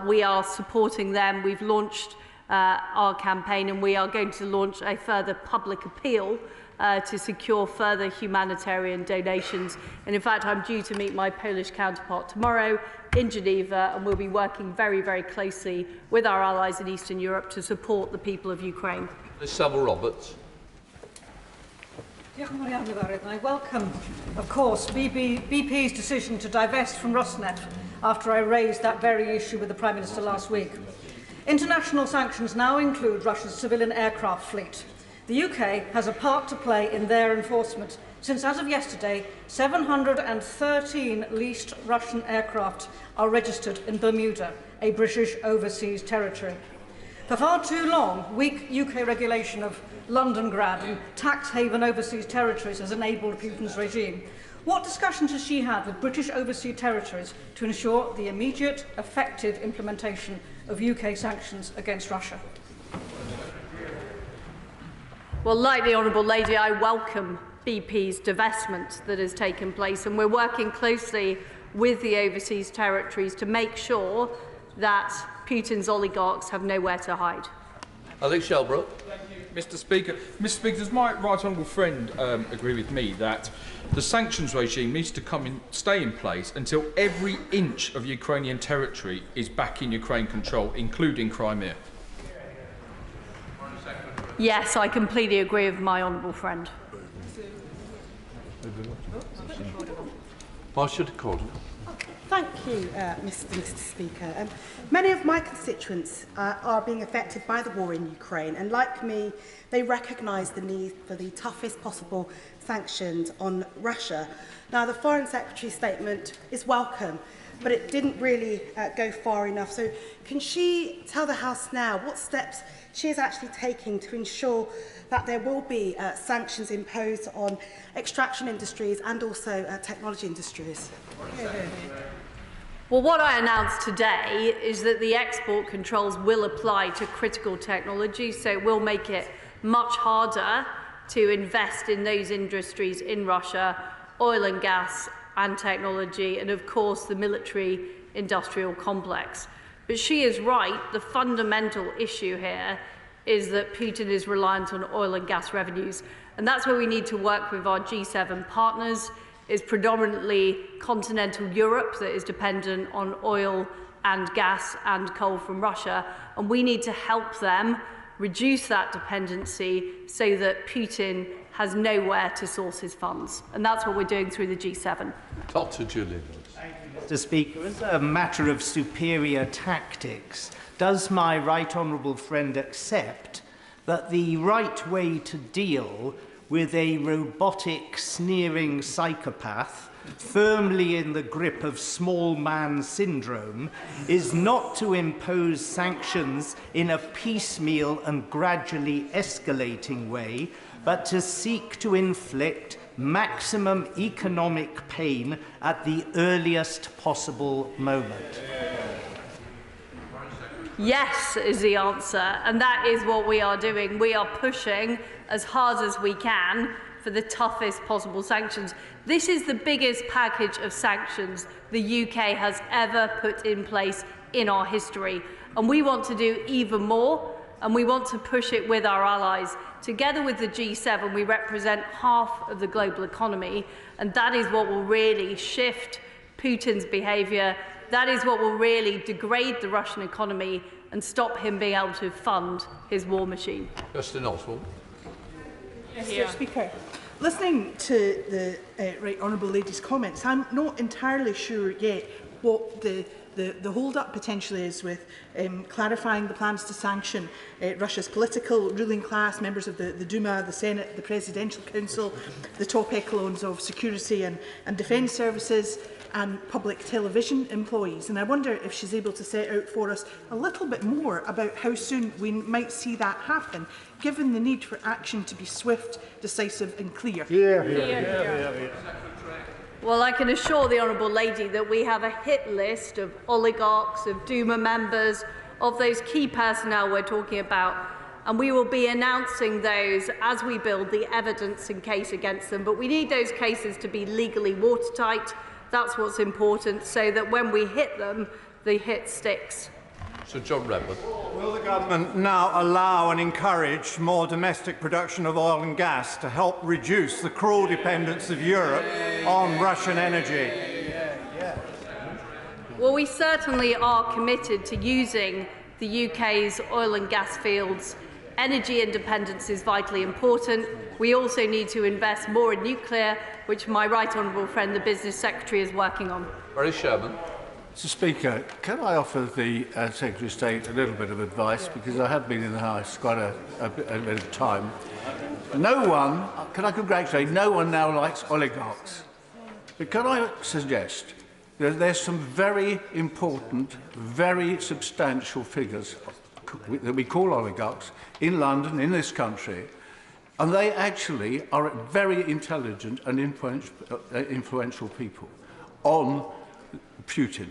We are supporting them. We've launched our campaign, and we are going to launch a further public appeal to secure further humanitarian donations. And in fact, I'm due to meet my Polish counterpart tomorrow in Geneva, and we'll be working very, very closely with our allies in Eastern Europe to support the people of Ukraine. Ms. Saville-Roberts. I welcome, of course, BP's decision to divest from Rosneft after I raised that very issue with the Prime Minister last week. International sanctions now include Russia's civilian aircraft fleet. The UK has a part to play in their enforcement, since as of yesterday, 713 leased Russian aircraft are registered in Bermuda, a British overseas territory. For far too long, weak UK regulation of London-grad and tax haven overseas territories has enabled Putin's regime. What discussions has she had with British overseas territories to ensure the immediate, effective implementation of UK sanctions against Russia? Well, like the Honourable Lady, I welcome BP's divestment that has taken place, and we're working closely with the overseas territories to make sure that Putin's oligarchs have nowhere to hide. Alex Shelbrooke. Mr. Speaker, does my right honourable friend agree with me that the sanctions regime needs to stay in place until every inch of Ukrainian territory is back in Ukraine control, including Crimea? Yes, I completely agree with my honourable friend. Marcia de Cordon. Thank you, Mr. Speaker. Many of my constituents are being affected by the war in Ukraine, and like me, they recognise the need for the toughest possible sanctions on Russia. Now, the Foreign Secretary's statement is welcome, but it didn't really go far enough. So can she tell the House now what steps she is actually taking to ensure that there will be sanctions imposed on extraction industries and also technology industries? Well, what I announced today is that the export controls will apply to critical technology, so it will make it much harder to invest in those industries in Russia, oil and gas and technology, and of course the military-industrial complex. But she is right, the fundamental issue here is that Putin is reliant on oil and gas revenues, and that's where we need to work with our G7 partners. Is predominantly continental Europe that is dependent on oil and gas and coal from Russia, and we need to help them reduce that dependency so that Putin has nowhere to source his funds, and that's what we're doing through the G7. Dr. Julian. Mr. Speaker, as a matter of superior tactics, does my right honourable friend accept that the right way to deal with a robotic, sneering psychopath firmly in the grip of small man syndrome is not to impose sanctions in a piecemeal and gradually escalating way, but to seek to inflict maximum economic pain at the earliest possible moment? Yes is the answer, and that is what we are doing. We are pushing as hard as we can for the toughest possible sanctions. This is the biggest package of sanctions the UK has ever put in place in our history, and we want to do even more, and we want to push it with our allies. Together with the G7, we represent half of the global economy, and that is what will really shift Putin's behaviour. That is what will really degrade the Russian economy and stop him being able to fund his war machine. Justin Oswald. Mr. Speaker, listening to the Right Honourable Lady's comments, I'm not entirely sure yet what the hold-up potentially is with clarifying the plans to sanction Russia's political ruling class, members of the Duma, the Senate, the Presidential Council, the top echelons of security and defence services, and public television employees. And I wonder if she's able to set out for us a little bit more about how soon we might see that happen, given the need for action to be swift, decisive and clear. Well, I can assure the Honourable Lady that we have a hit list of oligarchs, of Duma members, of those key personnel we're talking about, and we will be announcing those as we build the evidence and case against them. But we need those cases to be legally watertight. That's what's important, so that when we hit them, the hit sticks. Sir John Redwood. Will the government now allow and encourage more domestic production of oil and gas to help reduce the cruel dependence of Europe on Russian energy? Well, we certainly are committed to using the UK's oil and gas fields. Energy independence is vitally important. We also need to invest more in nuclear, which my right honourable friend, the Business Secretary, is working on. Barry Sherman. Mr. Speaker, can I offer the Secretary of State a little bit of advice, because I have been in the House quite a bit of time. No one, can I congratulate, no one now likes oligarchs. But can I suggest that there's some very important, very substantial figures that we call oligarchs in London, in this country, and they actually are very intelligent and influential people on Putin.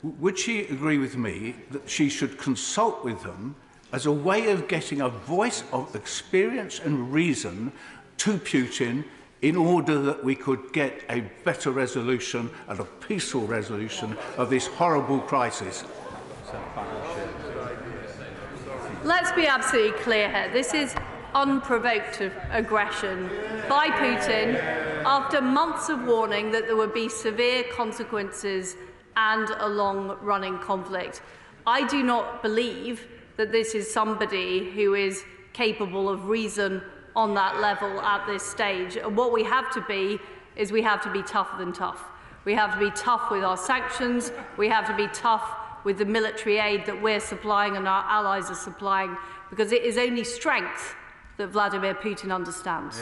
Would she agree with me that she should consult with them as a way of getting a voice of experience and reason to Putin in order that we could get a better resolution and a peaceful resolution of this horrible crisis? Let's be absolutely clear here. This is unprovoked aggression by Putin after months of warning that there would be severe consequences and a long-running conflict. I do not believe that this is somebody who is capable of reason on that level at this stage. And what we have to be is we have to be tougher than tough. We have to be tough with our sanctions. We have to be tough with the military aid that we're supplying and our allies are supplying, because it is only strength that Vladimir Putin understands.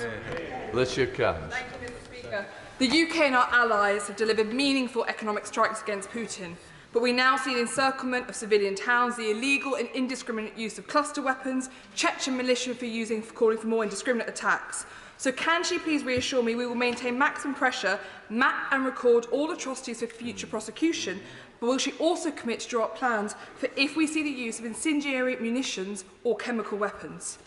Alicia Cairns. Thank you, Mr. Speaker. The UK and our allies have delivered meaningful economic strikes against Putin, but we now see the encirclement of civilian towns, the illegal and indiscriminate use of cluster weapons, Chechen militia for calling for more indiscriminate attacks. So can she please reassure me we will maintain maximum pressure, map and record all atrocities for future prosecution, but will she also commit to draw up plans for if we see the use of incendiary munitions or chemical weapons?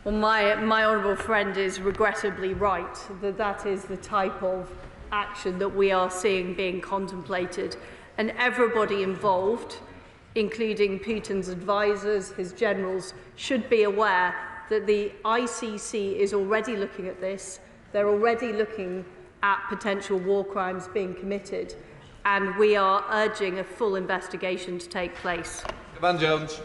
Well, my honourable friend is regrettably right that that is the type of action that we are seeing being contemplated. And everybody involved, including Putin's advisers, his generals, should be aware that the ICC is already looking at this. They're already looking at potential war crimes being committed. And we are urging a full investigation to take place. Van Jones.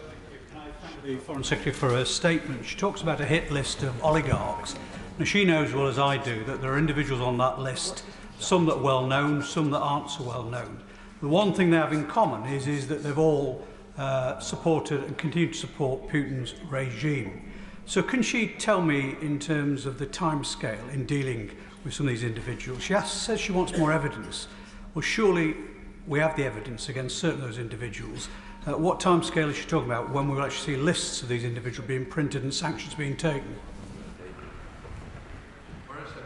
The Foreign Secretary for her statement. She talks about a hit list of oligarchs. Now, she knows as well as I do that there are individuals on that list, some that are well known, some that aren't so well known. The one thing they have in common is that they've all supported and continue to support Putin's regime. So can she tell me in terms of the timescale in dealing with some of these individuals? She says she wants more evidence. Well, surely we have the evidence against certain of those individuals. What timescale is she talking about when we will actually see lists of these individuals being printed and sanctions being taken?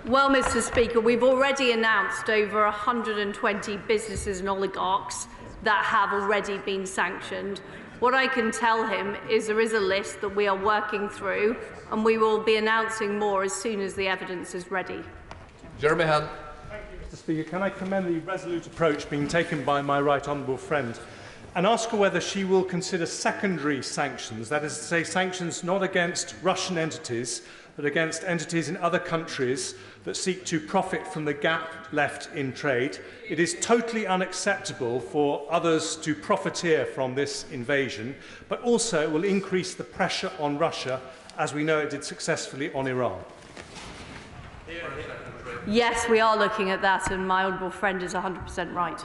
Well, Mr. Speaker, we've already announced over 120 businesses and oligarchs that have already been sanctioned. What I can tell him is there is a list that we are working through, and we will be announcing more as soon as the evidence is ready. Jeremy Hunt. Thank you, Mr. Speaker. Can I commend the resolute approach being taken by my right honourable friend? and ask her whether she will consider secondary sanctions, that is to say, sanctions not against Russian entities, but against entities in other countries that seek to profit from the gap left in trade. It is totally unacceptable for others to profiteer from this invasion, but also it will increase the pressure on Russia, as we know it did successfully on Iran. Yes, we are looking at that, and my honourable friend is 100% right.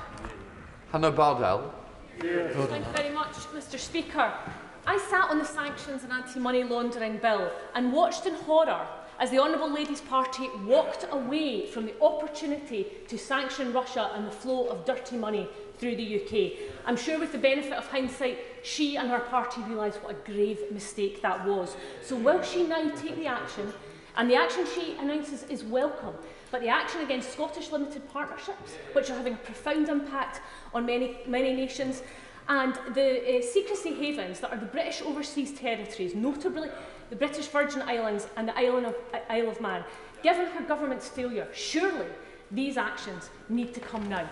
Hannah Bardell. Thank you very much, Mr. Speaker. I sat on the Sanctions and Anti-Money Laundering Bill and watched in horror as the Honourable Lady's party walked away from the opportunity to sanction Russia and the flow of dirty money through the UK. I'm sure with the benefit of hindsight, she and her party realise what a grave mistake that was. So will she now take the action? And the action she announces is welcome, but the action against Scottish limited partnerships, which are having a profound impact on many nations, and the secrecy havens that are the British overseas territories, notably the British Virgin Islands and the Isle of Man. Given her government's failure, surely these actions need to come now.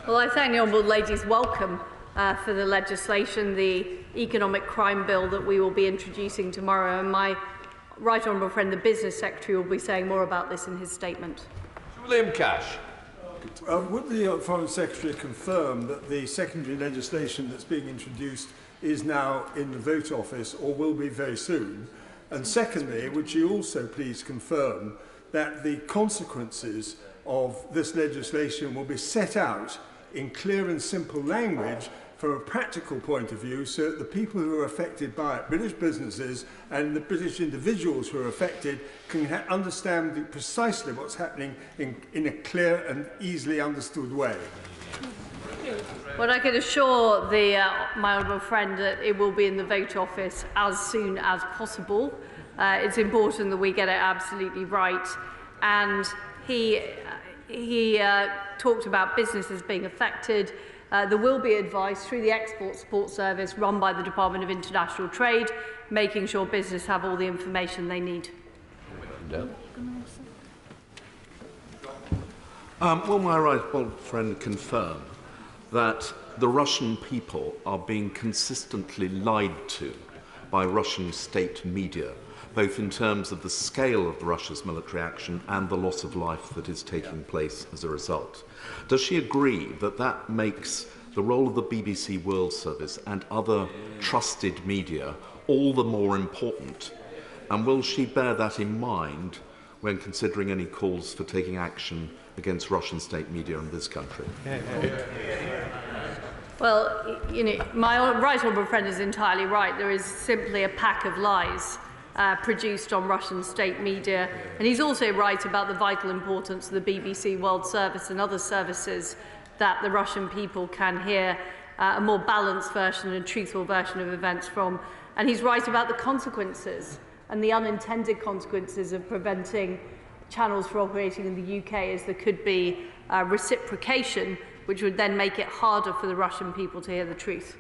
Well, I thank the Honourable Lady's welcome for the legislation, the economic crime bill that we will be introducing tomorrow, and my right honourable friend, the Business Secretary, will be saying more about this in his statement. William Cash. Would the Foreign Secretary confirm that the secondary legislation that's being introduced is now in the vote office or will be very soon? And secondly, would she also please confirm that the consequences of this legislation will be set out in clear and simple language from a practical point of view, so that the people who are affected by it, British businesses and the British individuals who are affected, can understand precisely what's happening in a clear and easily understood way? Well, I can assure my honourable friend that it will be in the vote office as soon as possible. It's important that we get it absolutely right. And he talked about businesses being affected. There will be advice through the Export Support Service run by the Department of International Trade, making sure business have all the information they need. Will my right honourable friend confirm that the Russian people are being consistently lied to by Russian state media, both in terms of the scale of Russia's military action and the loss of life that is taking place as a result? Does she agree that that makes the role of the BBC World Service and other trusted media all the more important? And will she bear that in mind when considering any calls for taking action against Russian state media in this country? Well, you know, my right honourable friend is entirely right. There is simply a pack of lies produced on Russian state media. And he's also right about the vital importance of the BBC World Service and other services that the Russian people can hear a more balanced version and truthful version of events from. And he's right about the consequences and the unintended consequences of preventing channels from operating in the UK, as there could be reciprocation, which would then make it harder for the Russian people to hear the truth.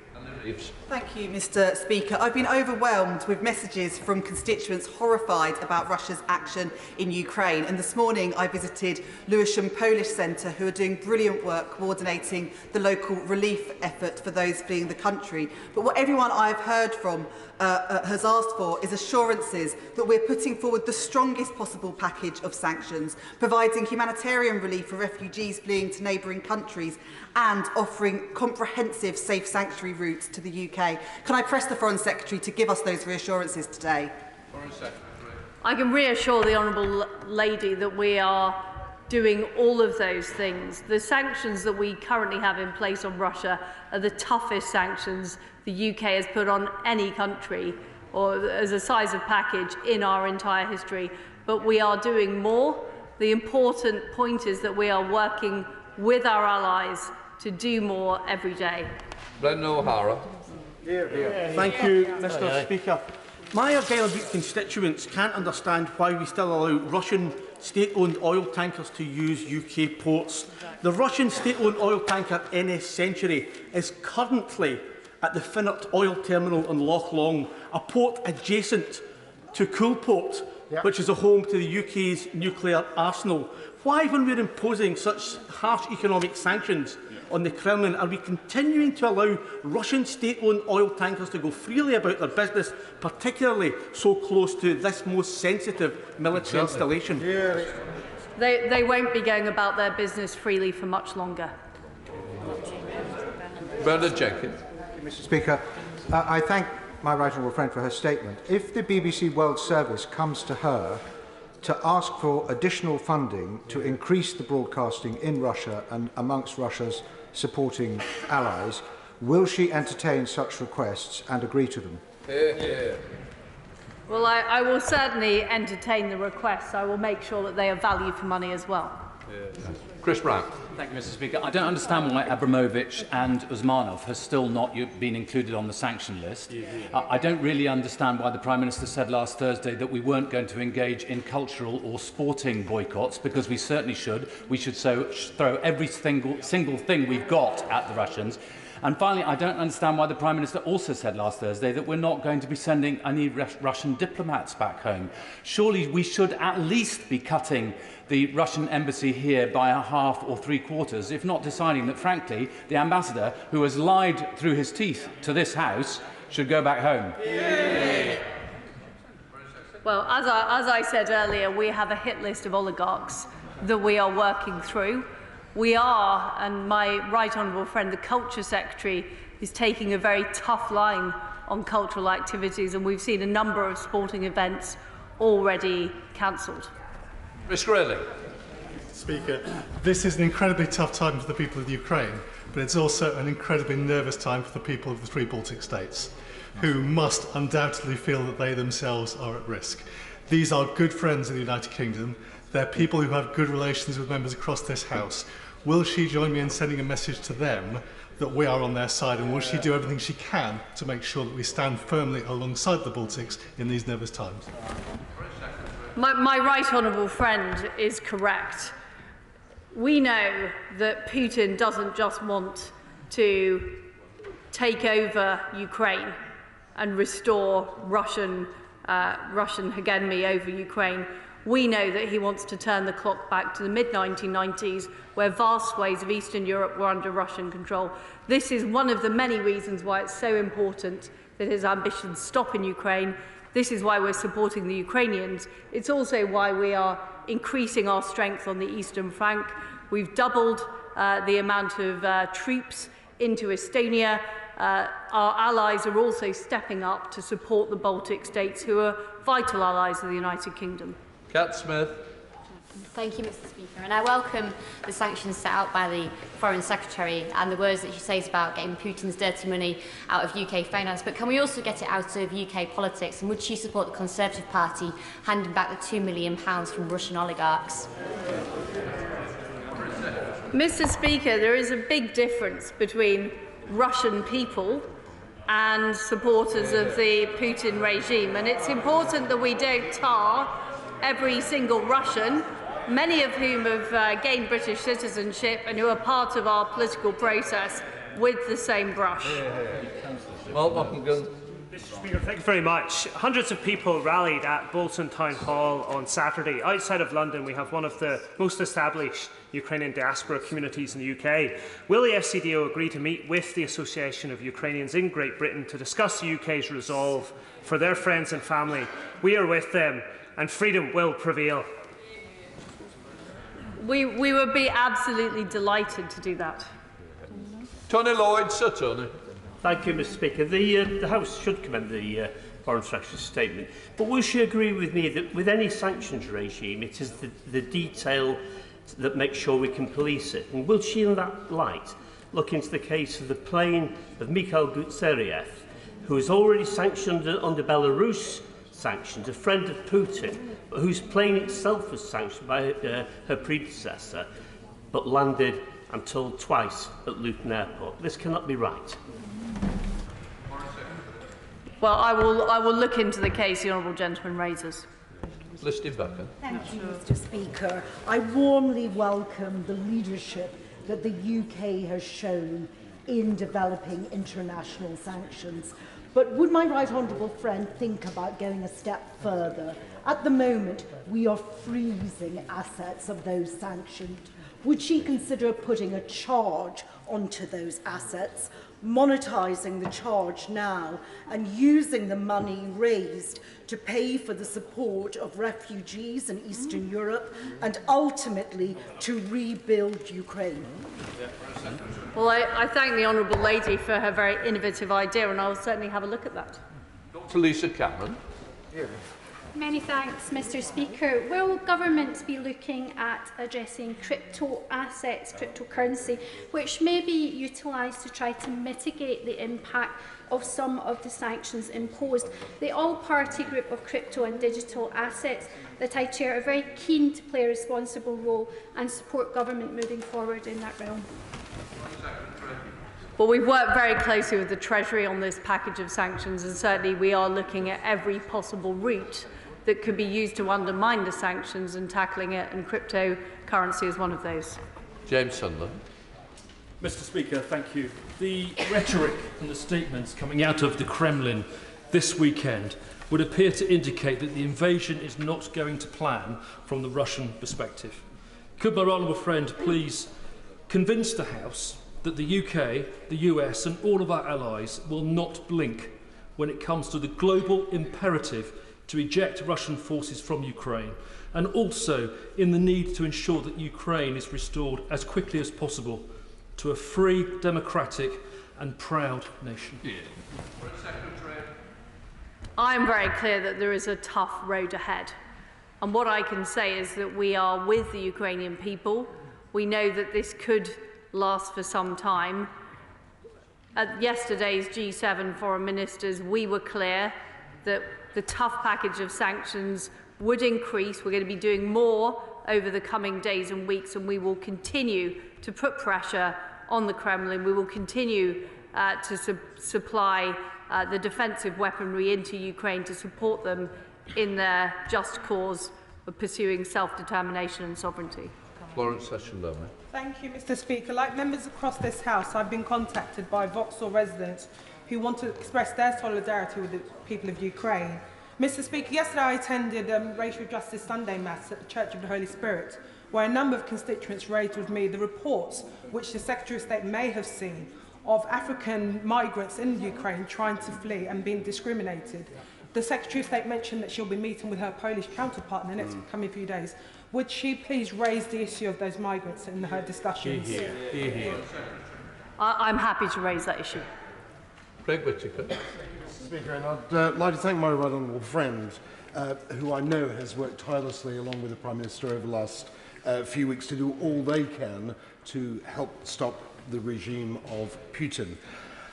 Thank you, Mr. Speaker. I've been overwhelmed with messages from constituents horrified about Russia's action in Ukraine. And this morning I visited Lewisham Polish Centre, who are doing brilliant work coordinating the local relief effort for those fleeing the country. But what everyone I've heard from has asked for is assurances that we're putting forward the strongest possible package of sanctions, providing humanitarian relief for refugees fleeing to neighbouring countries and offering comprehensive safe sanctuary routes to the UK. Can I press the Foreign Secretary to give us those reassurances today? I can reassure the Honourable Lady that we are doing all of those things. The sanctions that we currently have in place on Russia are the toughest sanctions the UK has put on any country or as a size of package in our entire history. But we are doing more. The important point is that we are working with our allies to do more every day. Brendan O'Hara. Thank you, Mr. Speaker. My Argyll constituents can't understand why we still allow Russian state-owned oil tankers to use UK ports. The Russian state-owned oil tanker NS Century is currently at the Finnart oil terminal in Loch Long, a port adjacent to Coolport, which is a home to the UK's nuclear arsenal. Why, when we're imposing such harsh economic sanctions on the Kremlin, are we continuing to allow Russian state-owned oil tankers to go freely about their business, particularly so close to this most sensitive military installation? They won't be going about their business freely for much longer. Bernard Jenkins. Mr. Speaker, I thank my right honourable friend for her statement. If the BBC World Service comes to her to ask for additional funding to increase the broadcasting in Russia and amongst Russia's supporting allies, will she entertain such requests and agree to them? Well, I will certainly entertain the requests. I will make sure that they are value for money as well. Chris Brown. Thank you, Mr. Speaker. I don't understand why Abramovich and Usmanov have still not been included on the sanction list. I don't really understand why the Prime Minister said last Thursday that we weren't going to engage in cultural or sporting boycotts, because we certainly should. We should throw every single thing we've got at the Russians. And finally, I don't understand why the Prime Minister also said last Thursday that we're not going to be sending any Russian diplomats back home. Surely we should at least be cutting the Russian embassy here by a half or three-quarters, if not deciding that, frankly, the ambassador, who has lied through his teeth to this House, should go back home. Well, as I said earlier, we have a hit list of oligarchs that we are working through. We are, and my right honourable friend, the Culture Secretary, is taking a very tough line on cultural activities, and we've seen a number of sporting events already cancelled. Mr. Riley. Speaker, this is an incredibly tough time for the people of Ukraine, but it's also an incredibly nervous time for the people of the three Baltic states, who must undoubtedly feel that they themselves are at risk. These are good friends in the United Kingdom. They're people who have good relations with members across this House. Will she join me in sending a message to them that we are on their side, and will she do everything she can to make sure that we stand firmly alongside the Baltics in these nervous times? My right honourable friend is correct. We know that Putin doesn't just want to take over Ukraine and restore Russian hegemony over Ukraine. We know that he wants to turn the clock back to the mid-1990s, where vast swathes of Eastern Europe were under Russian control. This is one of the many reasons why it's so important that his ambitions stop in Ukraine. This is why we're supporting the Ukrainians. It's also why we are increasing our strength on the Eastern flank. We've doubled the amount of troops into Estonia. Our allies are also stepping up to support the Baltic states, who are vital allies of the United Kingdom. Cat Smith. Thank you, Mr. Speaker. And I welcome the sanctions set out by the Foreign Secretary and the words that she says about getting Putin's dirty money out of UK finance. But can we also get it out of UK politics? And would she support the Conservative Party handing back the £2 million from Russian oligarchs? Mr. Speaker, there is a big difference between Russian people and supporters of the Putin regime. And it's important that we don't tar every single Russian, many of whom have gained British citizenship and who are part of our political process, with the same brush. Mr. Speaker, thank you very much. Hundreds of people rallied at Bolton Town Hall on Saturday. Outside of London, we have one of the most established Ukrainian diaspora communities in the UK. Will the FCDO agree to meet with the Association of Ukrainians in Great Britain to discuss the UK's resolve for their friends and family? We are with them, and freedom will prevail. We would be absolutely delighted to do that. Tony Lloyd, Sir Tony. Thank you, Mr. Speaker. The House should commend the Foreign Secretary's statement, but will she agree with me that with any sanctions regime, it is the detail that makes sure we can police it? And will she, in that light, look into the case of the plane of Mikhail Gutseriev, who is already sanctioned under Belarus sanctions, a friend of Putin, but whose plane itself was sanctioned by her predecessor, but landed, I'm told, twice at Luton Airport? This cannot be right. Well, I will look into the case the honourable gentleman raises. Listed Becker. Thank you, Mr. Speaker. I warmly welcome the leadership that the UK has shown in developing international sanctions. But would my right honourable friend think about going a step further At the moment, we are freezing assets of those sanctioned. Would she consider putting a charge onto those assets, monetising the charge now and using the money raised to pay for the support of refugees in Eastern Europe and ultimately to rebuild Ukraine? Well, I thank the Honourable Lady for her very innovative idea, and I'll certainly have a look at that. Dr. Lisa Cameron. Yeah. Many thanks, Mr. Speaker. Will government be looking at addressing crypto assets, cryptocurrency, which may be utilised to try to mitigate the impact of some of the sanctions imposed? The all-party group of crypto and digital assets that I chair are very keen to play a responsible role and support government moving forward in that realm. Well, we've worked very closely with the Treasury on this package of sanctions, and certainly we are looking at every possible route that could be used to undermine the sanctions and tackling it, and cryptocurrency is one of those. James Sunderland. Mr. Speaker, thank you. The rhetoric and the statements coming out of the Kremlin this weekend would appear to indicate that the invasion is not going to plan from the Russian perspective. Could my honourable friend please convince the House that the UK, the US and all of our allies will not blink when it comes to the global imperative to eject Russian forces from Ukraine, and also in the need to ensure that Ukraine is restored as quickly as possible to a free, democratic and proud nation. Yeah. I am very clear that there is a tough road ahead. And what I can say is that we are with the Ukrainian people. We know that this could last for some time. At yesterday's G7 foreign ministers, we were clear that the tough package of sanctions would increase. We're going to be doing more over the coming days and weeks, and we will continue to put pressure on the Kremlin. We will continue to supply the defensive weaponry into Ukraine to support them in their just cause of pursuing self-determination and sovereignty. Florence Session-Lerma. Thank you, Mr. Speaker. Like members across this House, I've been contacted by Vauxhall residents who want to express their solidarity with the people of Ukraine. Mr. Speaker, yesterday I attended Racial Justice Sunday Mass at the Church of the Holy Spirit, where a number of constituents raised with me the reports which the Secretary of State may have seen of African migrants in Ukraine trying to flee and being discriminated. The Secretary of State mentioned that she'll be meeting with her Polish counterpart in the next coming few days. Would she please raise the issue of those migrants in her discussions? I'm happy to raise that issue. Craig Whittaker. Mr. Speaker, and I'd like to thank my right honourable friend, who I know has worked tirelessly along with the Prime Minister over the last few weeks to do all they can to help stop the regime of Putin,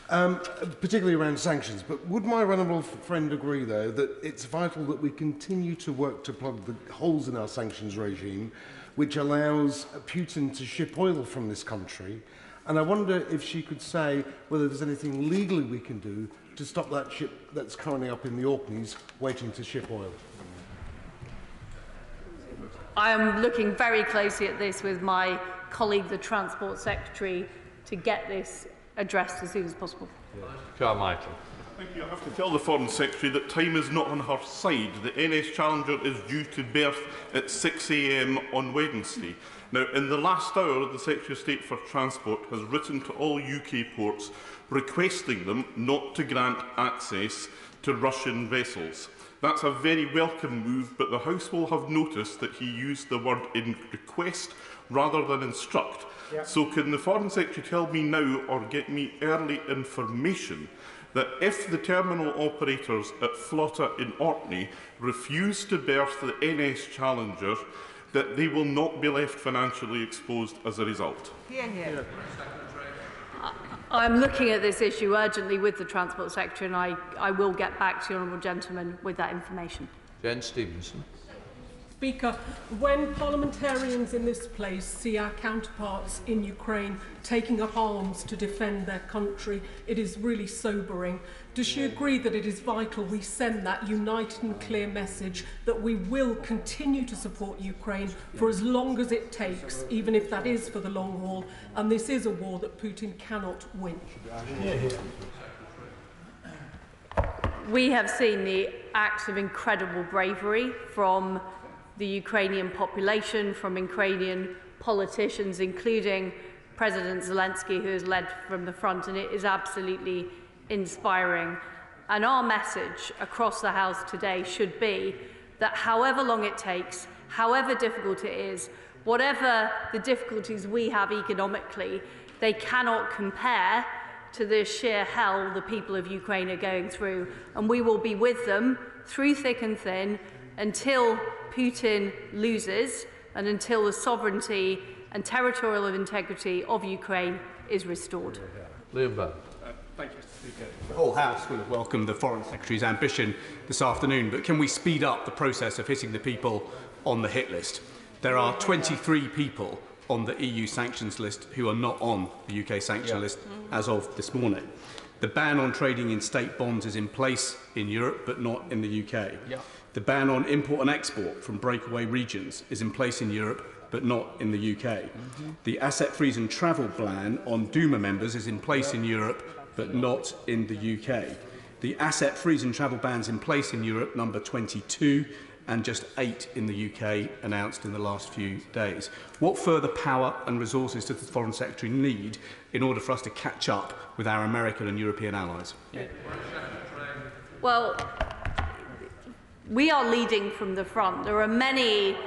particularly around sanctions. But would my honourable friend agree, though, that it's vital that we continue to work to plug the holes in our sanctions regime, which allows Putin to ship oil from this country? And I wonder if she could say whether there's anything legally we can do to stop that ship that's currently up in the Orkneys waiting to ship oil. I am looking very closely at this with my colleague, the Transport Secretary, to get this addressed as soon as possible. Carmichael. Thank you. I have to tell the Foreign Secretary that time is not on her side. The NS Challenger is due to berth at 6 a.m. on Wednesday. Now, in the last hour, the Secretary of State for Transport has written to all UK ports requesting them not to grant access to Russian vessels. That's a very welcome move, but the House will have noticed that he used the word in request rather than instruct. Yep. So can the Foreign Secretary tell me now, or get me early information, that if the terminal operators at Flotta in Orkney refuse to berth the NS Challenger, that they will not be left financially exposed as a result? I'm looking at this issue urgently with the Transport Secretary, and I will get back to the honourable gentleman with that information. Jen Stevenson. Speaker, when parliamentarians in this place see our counterparts in Ukraine taking up arms to defend their country, it is really sobering. Does she agree that it is vital we send that united and clear message that we will continue to support Ukraine for as long as it takes, even if that is for the long haul, and this is a war that Putin cannot win? we have seen the acts of incredible bravery from the Ukrainian population, from Ukrainian politicians, including President Zelensky, who has led from the front, and it is absolutely inspiring. And our message across the House today should be that however long it takes, however difficult it is, whatever the difficulties we have economically, they cannot compare to the sheer hell the people of Ukraine are going through. And we will be with them through thick and thin until Putin loses and until the sovereignty and territorial integrity of Ukraine is restored. Liam Bell. Thank you, Mr. Speaker. The whole House will have welcomed the Foreign Secretary's ambition this afternoon, but can we speed up the process of hitting the people on the hit list? There are 23 people on the EU sanctions list who are not on the UK sanction list as of this morning. The ban on trading in state bonds is in place in Europe, but not in the UK. The ban on import and export from breakaway regions is in place in Europe, but not in the UK. The asset freeze and travel ban on Duma members is in place in Europe, but not in the UK. The asset freeze and travel bans in place in Europe, number 22, and just 8 in the UK, announced in the last few days. What further power and resources does the Foreign Secretary need in order for us to catch up with our American and European allies? Well, we are leading from the front. There are many.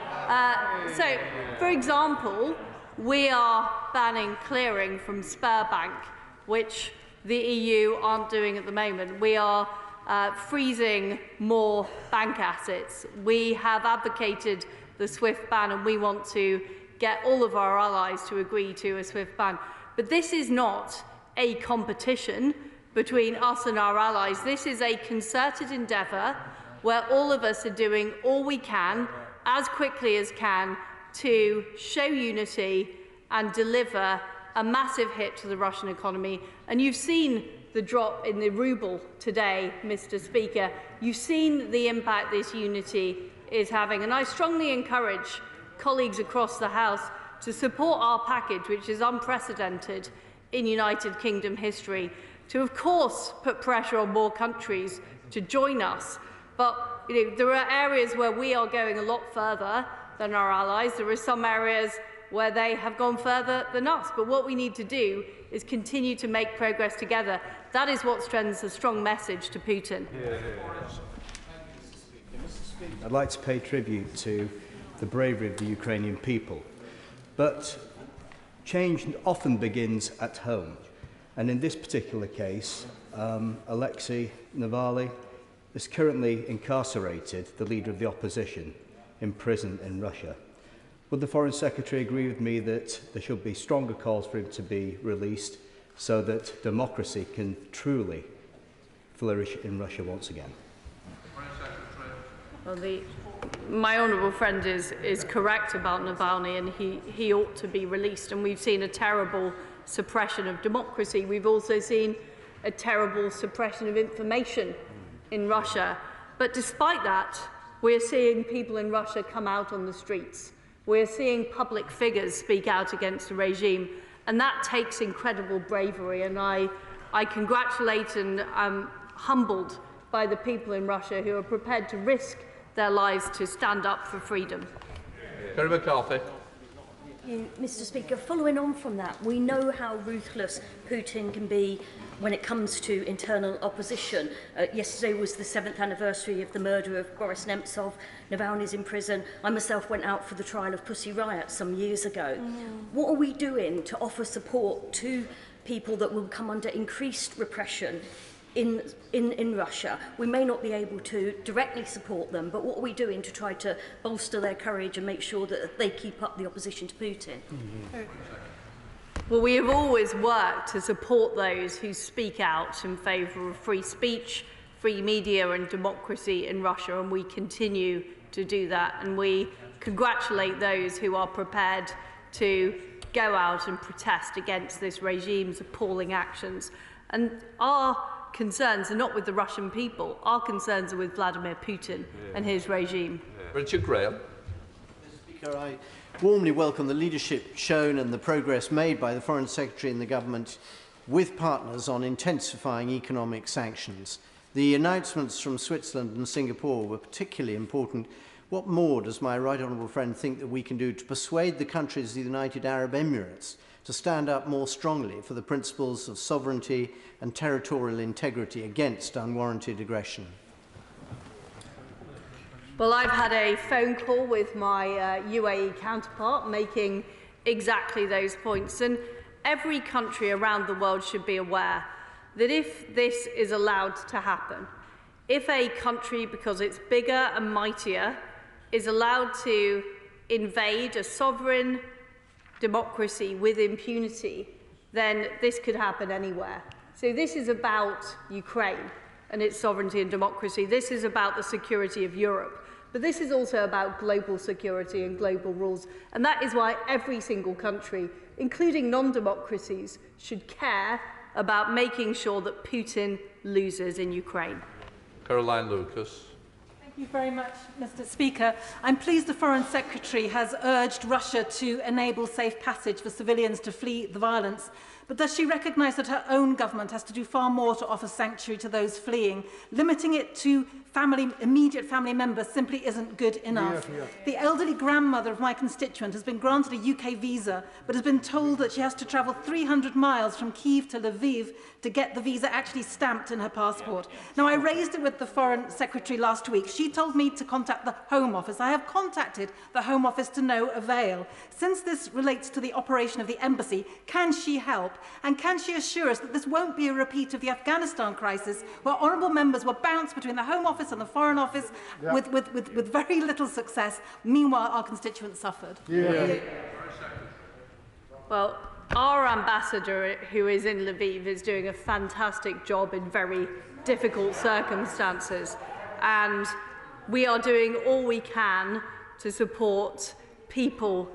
So, for example, we are banning clearing from Sberbank, which the EU aren't doing at the moment. We are freezing more bank assets. We have advocated the SWIFT ban, and we want to get all of our allies to agree to a SWIFT ban. But this is not a competition between us and our allies. This is a concerted endeavour where all of us are doing all we can, as quickly as can, to show unity and deliver a massive hit to the Russian economy. And you've seen the drop in the ruble today, Mr. Speaker. You've seen the impact this unity is having. And I strongly encourage colleagues across the House to support our package, which is unprecedented in United Kingdom history, to, of course, put pressure on more countries to join us. But there are areas where we are going a lot further than our allies. There are some areas where they have gone further than us. But what we need to do is continue to make progress together. That is what sends a strong message to Putin. I'd like to pay tribute to the bravery of the Ukrainian people. But change often begins at home. And in this particular case, Alexei Navalny is currently incarcerated, the leader of the opposition, in prison in Russia. Would the Foreign Secretary agree with me that there should be stronger calls for him to be released so that democracy can truly flourish in Russia once again? Well, my honourable friend is correct about Navalny, and he ought to be released. And we've seen a terrible suppression of democracy. We've also seen a terrible suppression of information in Russia. But despite that, we're seeing people in Russia come out on the streets. We're seeing public figures speak out against the regime, and that takes incredible bravery. And I congratulate and am humbled by the people in Russia who are prepared to risk their lives to stand up for freedom. Kerry McCarthy. Mr. Speaker, following on from that, we know how ruthless Putin can be when it comes to internal opposition. Yesterday was the 7th anniversary of the murder of Boris Nemtsov. Navalny's in prison. I myself went out for the trial of Pussy Riot some years ago. What are we doing to offer support to people that will come under increased repression in Russia? We may not be able to directly support them, but what are we doing to try to bolster their courage and make sure that they keep up the opposition to Putin? Well, we have always worked to support those who speak out in favour of free speech, free media and democracy in Russia, and we continue to do that. And we congratulate those who are prepared to go out and protest against this regime's appalling actions. And our concerns are not with the Russian people. Our concerns are with Vladimir Putin and his regime. Richard Graham. Mr. Speaker, I warmly welcome the leadership shown and the progress made by the Foreign Secretary and the government with partners on intensifying economic sanctions. The announcements from Switzerland and Singapore were particularly important. What more does my right honourable friend think that we can do to persuade the countries of the United Arab Emirates to stand up more strongly for the principles of sovereignty and territorial integrity against unwarranted aggression? Well, I've had a phone call with my UAE counterpart making exactly those points, and every country around the world should be aware that if this is allowed to happen, if a country, because it's bigger and mightier, is allowed to invade a sovereign democracy with impunity, then this could happen anywhere. So this is about Ukraine and its sovereignty and democracy. This is about the security of Europe. But this is also about global security and global rules. And that is why every single country, including non-democracies, should care about making sure that Putin loses in Ukraine. Caroline Lucas. Thank you very much, Mr. Speaker. I'm pleased the Foreign Secretary has urged Russia to enable safe passage for civilians to flee the violence. But does she recognise that her own government has to do far more to offer sanctuary to those fleeing? Limiting it to immediate family members simply isn't good enough. The elderly grandmother of my constituent has been granted a UK visa, but has been told that she has to travel 300 miles from Kyiv to Lviv to get the visa actually stamped in her passport. Now, I raised it with the Foreign Secretary last week. She told me to contact the Home Office. I have contacted the Home Office to no avail. Since this relates to the operation of the embassy, can she help? And can she assure us that this won't be a repeat of the Afghanistan crisis, where honourable members were bounced between the Home Office and the Foreign Office with very little success? Meanwhile, our constituents suffered. Well, our ambassador, who is in Lviv, is doing a fantastic job in very difficult circumstances. And we are doing all we can to support people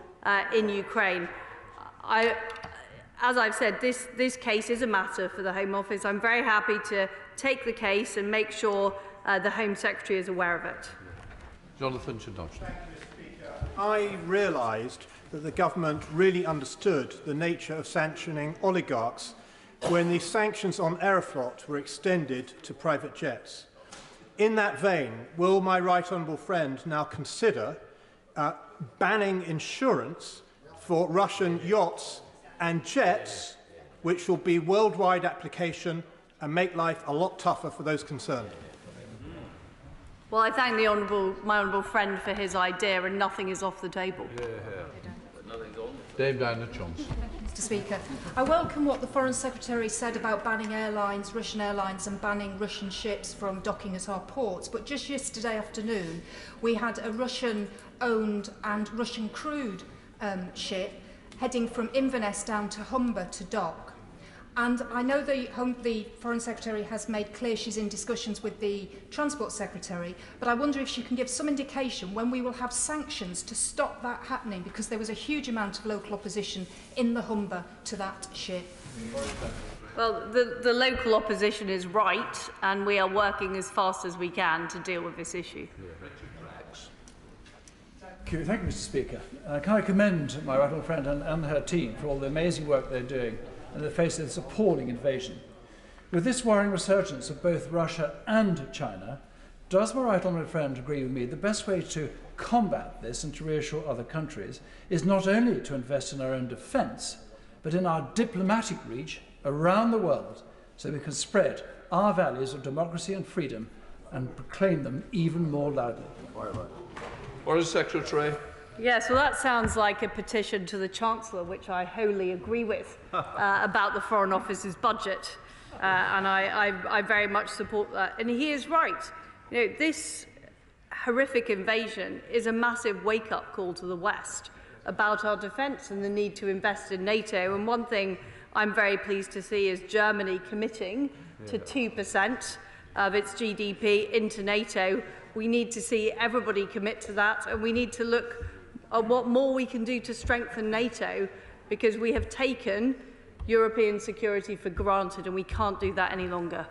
in Ukraine. As I've said, this case is a matter for the Home Office. I'm very happy to take the case and make sure the Home Secretary is aware of it. Jonathan Chidnosh. I realised that the government really understood the nature of sanctioning oligarchs when the sanctions on Aeroflot were extended to private jets. In that vein, will my right honourable friend now consider banning insurance for Russian yachts and jets, which will be worldwide application and make life a lot tougher for those concerned? Well, I thank my honourable friend for his idea, and nothing is off the table. Dave Downer-Jones. Mr. Speaker, I welcome what the Foreign Secretary said about banning airlines, Russian airlines, and banning Russian ships from docking at our ports. But just yesterday afternoon, we had a Russian-owned and Russian-crewed ship heading from Inverness down to Humber to dock. And I know the Foreign Secretary has made clear she's in discussions with the Transport Secretary, but I wonder if she can give some indication when we will have sanctions to stop that happening, because there was a huge amount of local opposition in the Humber to that ship. Well, the local opposition is right, and we are working as fast as we can to deal with this issue. Thank you, Mr. Speaker. Can I commend my right honourable friend and her team for all the amazing work they're doing in the face of this appalling invasion. With this worrying resurgence of both Russia and China, does my right honourable friend agree with me the best way to combat this and to reassure other countries is not only to invest in our own defence, but in our diplomatic reach around the world, so we can spread our values of democracy and freedom and proclaim them even more loudly? Foreign Secretary. Yes, well, that sounds like a petition to the Chancellor, which I wholly agree with, about the Foreign Office's budget. And I very much support that. And he is right. You know, this horrific invasion is a massive wake-up call to the West about our defence and the need to invest in NATO. And one thing I'm very pleased to see is Germany committing to 2% of its GDP into NATO. We need to see everybody commit to that, and we need to look at what more we can do to strengthen NATO, because we have taken European security for granted and we can't do that any longer.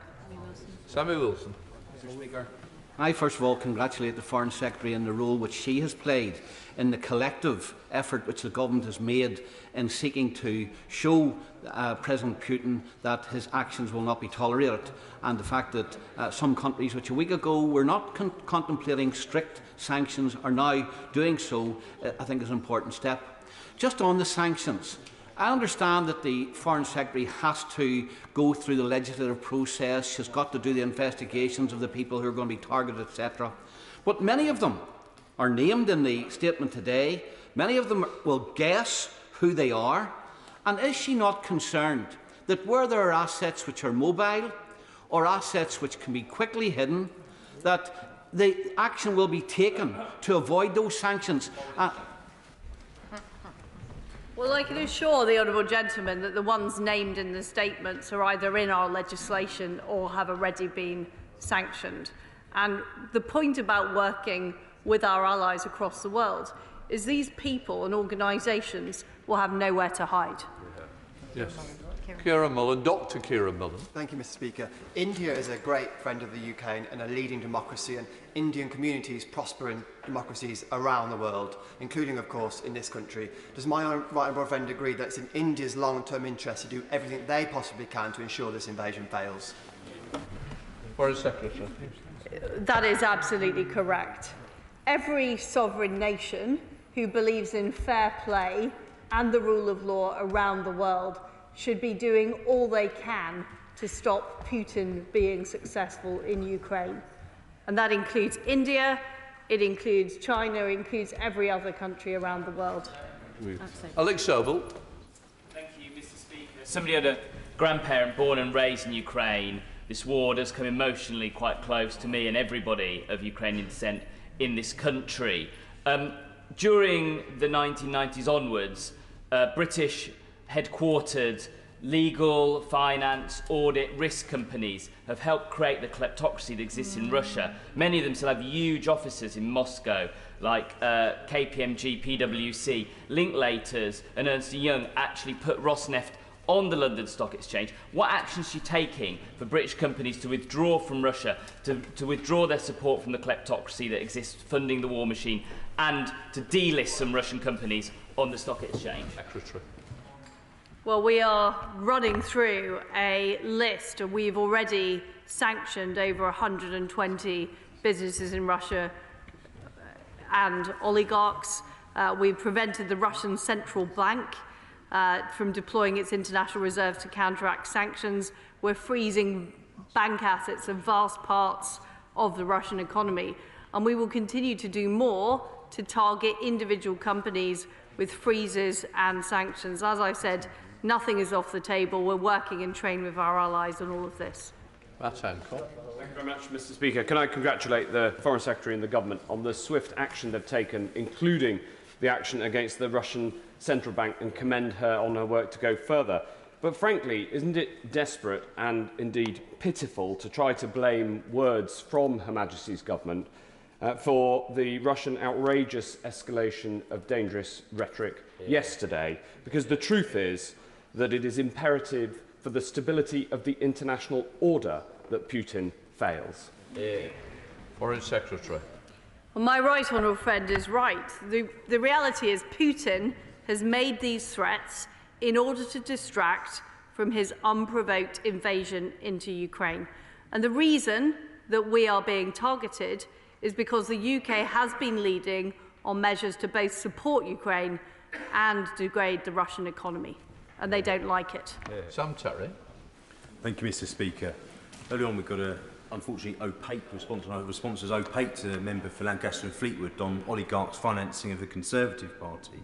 Samuel Wilson. Mr. Speaker, I first of all congratulate the Foreign Secretary on the role which she has played in the collective effort which the government has made in seeking to show President Putin that his actions will not be tolerated, and the fact that some countries which a week ago were not contemplating strict sanctions are now doing so, I think is an important step. Just on the sanctions, I understand that the Foreign Secretary has to go through the legislative process. She's got to do the investigations of the people who are going to be targeted, etc. But many of them are named in the statement today. Many of them will guess who they are. And is she not concerned that where there are assets which are mobile or assets which can be quickly hidden, that the action will be taken to avoid those sanctions? Well, I can assure the honourable gentleman that the ones named in the statements are either in our legislation or have already been sanctioned. And the point about working with our allies across the world is these people and organisations will have nowhere to hide. Yes. Ciara Mullen, Dr. Ciara Mullen. Thank you, Mr. Speaker. India is a great friend of the UK and a leading democracy, and Indian communities prosper in democracies around the world, including, of course, in this country. Does my right honourable friend agree that it's in India's long-term interest to do everything they possibly can to ensure this invasion fails? Foreign Secretary. That is absolutely correct. Every sovereign nation who believes in fair play and the rule of law around the world should be doing all they can to stop Putin being successful in Ukraine. And that includes India, it includes China, it includes every other country around the world. Alex Sobel. Thank you, Mr. Speaker. Somebody had a grandparent born and raised in Ukraine. This war does come emotionally quite close to me and everybody of Ukrainian descent in this country. During the 1990s onwards, British headquartered legal, finance, audit, risk companies have helped create the kleptocracy that exists in Russia. Many of them still have huge offices in Moscow, like KPMG, PwC, Linklaters and Ernst & Young actually put Rosneft on the London Stock Exchange. What action is she taking for British companies to withdraw from Russia, to withdraw their support from the kleptocracy that exists funding the war machine, and to delist some Russian companies on the stock exchange? Secretary. Well, we are running through a list, and we've already sanctioned over 120 businesses in Russia and oligarchs. We've prevented the Russian central bank from deploying its international reserves to counteract sanctions. We're freezing bank assets in vast parts of the Russian economy. And we will continue to do more to target individual companies with freezes and sanctions. As I said, nothing is off the table. We're working and training with our allies on all of this. Matt Hancock. Thank you very much, Mr. Speaker. Can I congratulate the Foreign Secretary and the Government on the swift action they've taken, including the action against the Russian Central Bank, and commend her on her work to go further. But frankly, isn't it desperate and indeed pitiful to try to blame words from Her Majesty's Government for the Russian outrageous escalation of dangerous rhetoric yesterday? Because the truth is that it is imperative for the stability of the international order that Putin fails. Foreign Secretary. Well, my right honourable friend is right. The reality is Putin has made these threats in order to distract from his unprovoked invasion into Ukraine. And the reason that we are being targeted is because the UK has been leading on measures to both support Ukraine and degrade the Russian economy. And they don't like it. Sam Terry. Thank you, Mr. Speaker. Early on, we've got a unfortunately opaque response, and our response was opaque to the member for Lancaster and Fleetwood on oligarchs' financing of the Conservative Party.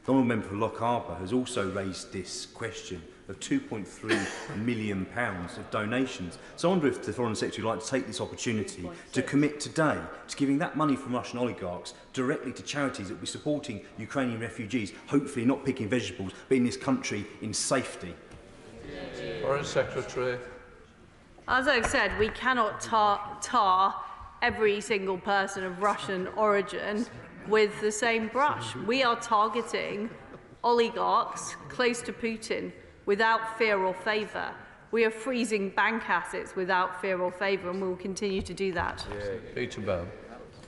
The honourable member for Lock Harbour has also raised this question of £2.3 million of donations. So I wonder if the Foreign Secretary would like to take this opportunity to commit today to giving that money from Russian oligarchs directly to charities that will be supporting Ukrainian refugees, hopefully not picking vegetables, but in this country in safety. Foreign Secretary. As I've said, we cannot tar every single person of Russian origin with the same brush. We are targeting oligarchs close to Putin without fear or favour. We are freezing bank assets without fear or favour, and we will continue to do that. Peter Bell.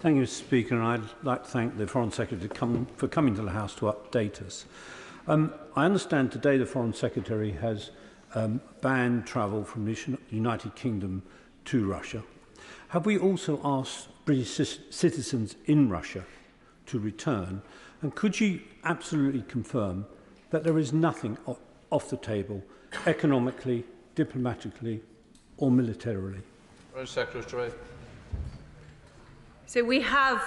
Thank you, Mr. Speaker, and I'd like to thank the Foreign Secretary for coming to the House to update us. I understand today the Foreign Secretary has banned travel from the United Kingdom to Russia. Have we also asked British citizens in Russia to return? And could you absolutely confirm that there is nothing off the table economically, diplomatically or militarily? Foreign Secretary. So we have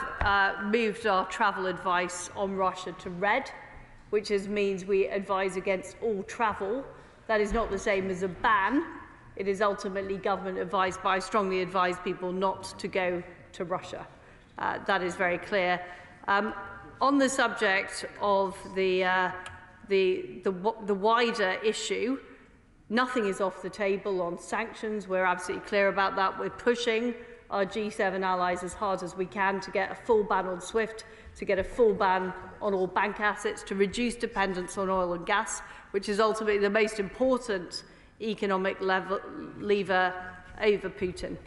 moved our travel advice on Russia to red, which means we advise against all travel. That is not the same as a ban. It is ultimately government advice, but I strongly advise people not to go to Russia. That is very clear. On the subject of the wider issue, nothing is off the table on sanctions. We're absolutely clear about that. We're pushing our G7 allies as hard as we can to get a full ban on SWIFT, to get a full ban on all bank assets, to reduce dependence on oil and gas, which is ultimately the most important economic lever over Putin.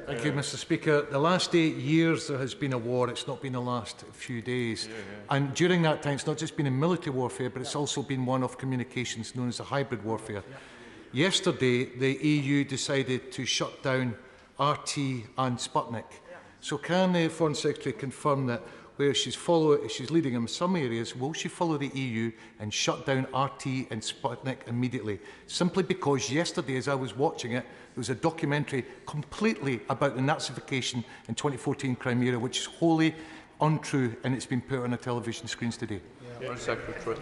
Thank you, Mr. Speaker. The last 8 years there has been a war. It's not been the last few days. And during that time, it's not just been a military warfare, but it's also been one of communications known as a hybrid warfare. Yesterday, the EU decided to shut down RT and Sputnik. So can the Foreign Secretary confirm that where she's leading in some areas, will she follow the EU and shut down RT and Sputnik immediately? Simply because yesterday, as I was watching it, there was a documentary completely about the Nazification in 2014 Crimea, which is wholly untrue, and it's been put on the television screens today. Foreign Secretary.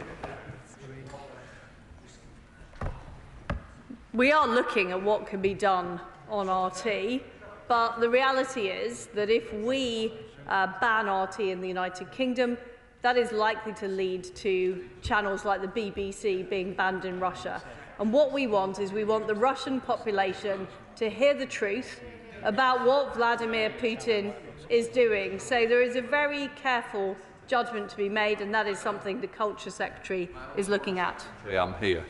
We are looking at what can be done on RT, but the reality is that if we ban RT in the United Kingdom, that is likely to lead to channels like the BBC being banned in Russia. And what we want is we want the Russian population to hear the truth about what Vladimir Putin is doing. So there is a very careful judgment to be made, and that is something the Culture Secretary is looking at. I'm here.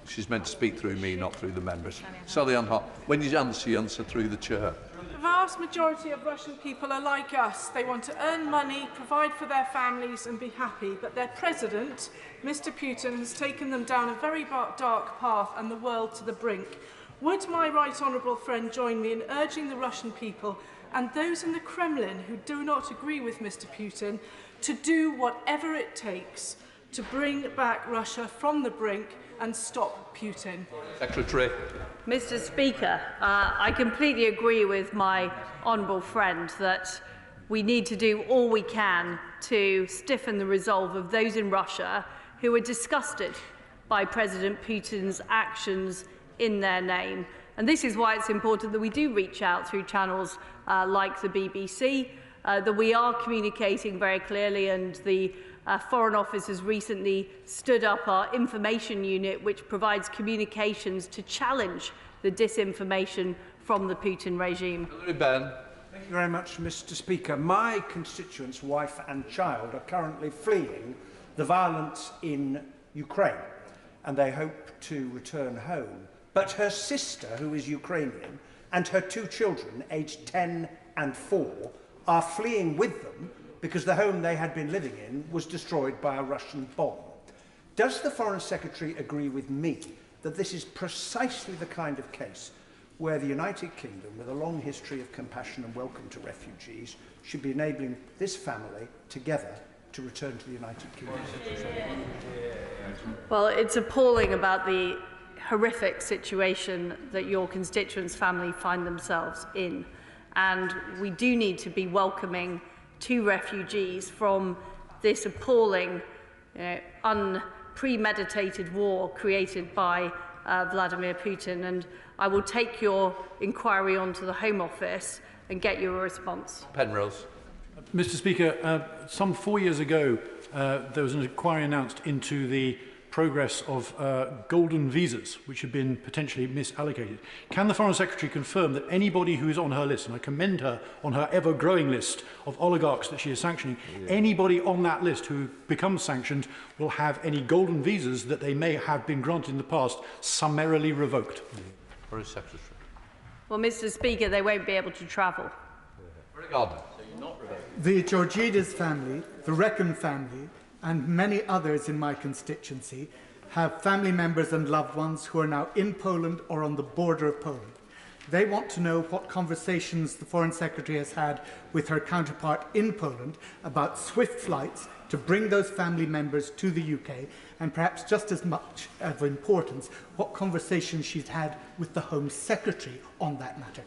She's meant to speak through me, not through the members. Sally Ann Hart, when you answer through the chair. The vast majority of Russian people are like us. They want to earn money, provide for their families and be happy. But their president, Mr. Putin, has taken them down a very dark path and the world to the brink. Would my right honourable friend join me in urging the Russian people and those in the Kremlin who do not agree with Mr. Putin to do whatever it takes to bring back Russia from the brink and stop Putin? Secretary. Mr. Speaker, I completely agree with my honourable friend that we need to do all we can to stiffen the resolve of those in Russia who are disgusted by President Putin's actions in their name. And this is why it's important that we do reach out through channels like the BBC, that we are communicating very clearly, and the Foreign Office has recently stood up our information unit, which provides communications to challenge the disinformation from the Putin regime. Ben. Thank you very much, Mr. Speaker. My constituent's wife and child are currently fleeing the violence in Ukraine, and they hope to return home. But her sister, who is Ukrainian, and her 2 children, aged 10 and 4, are fleeing with them because the home they had been living in was destroyed by a Russian bomb. Does the Foreign Secretary agree with me that this is precisely the kind of case where the United Kingdom, with a long history of compassion and welcome to refugees, should be enabling this family together to return to the United Kingdom? Well, it's appalling about the horrific situation that your constituents' family find themselves in. And we do need to be welcoming to refugees from this appalling, unpremeditated war created by Vladimir Putin. And I will take your inquiry onto the Home Office and get you a response. Penrose. Mr. Speaker, some 4 years ago, there was an inquiry announced into the progress of golden visas, which have been potentially misallocated. Can the Foreign Secretary confirm that anybody who is on her list, and I commend her on her ever-growing list of oligarchs that she is sanctioning, anybody on that list who becomes sanctioned will have any golden visas that they may have been granted in the past summarily revoked? Foreign Secretary. Well, Mr. Speaker, they won't be able to travel. The Georgides family, the Recon family, and many others in my constituency have family members and loved ones who are now in Poland or on the border of Poland. They want to know what conversations the Foreign Secretary has had with her counterpart in Poland about swift flights to bring those family members to the UK, and perhaps just as much of importance, what conversations she's had with the Home Secretary on that matter.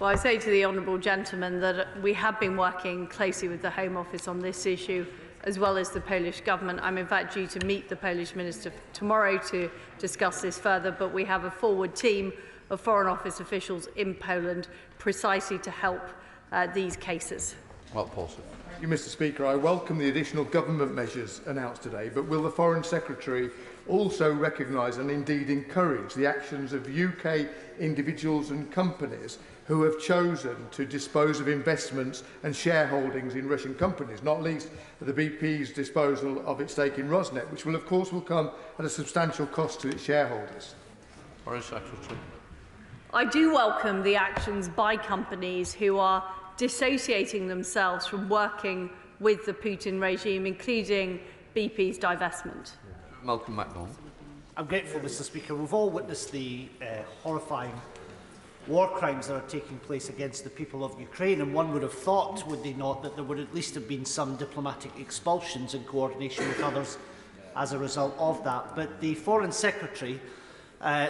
Well, I say to the honourable gentleman that we have been working closely with the Home Office on this issue, as well as the Polish government. I'm in fact due to meet the Polish Minister tomorrow to discuss this further, but we have a forward team of Foreign Office officials in Poland precisely to help these cases. Well, Paulson. Thank you, Mr. Speaker. I welcome the additional government measures announced today, but will the Foreign Secretary also recognise and indeed encourage the actions of UK individuals and companies who have chosen to dispose of investments and shareholdings in Russian companies, not least the BP's disposal of its stake in Rosneft, which will, of course, come at a substantial cost to its shareholders? Foreign Secretary. I do welcome the actions by companies who are dissociating themselves from working with the Putin regime, including BP's divestment. Malcolm MacDonald. I'm grateful, Mr. Speaker. We've all witnessed the horrifying war crimes that are taking place against the people of Ukraine, and one would have thought, would they not, that there would at least have been some diplomatic expulsions in coordination with others as a result of that. But the Foreign Secretary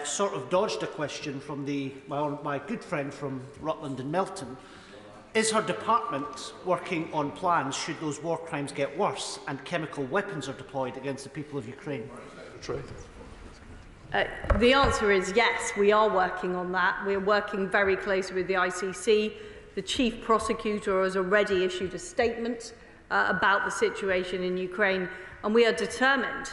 sort of dodged a question from my good friend from Rutland and Melton. Is her department working on plans should those war crimes get worse and chemical weapons are deployed against the people of Ukraine? The answer is yes, we are working on that. We're working very closely with the ICC. The Chief Prosecutor has already issued a statement about the situation in Ukraine, and we are determined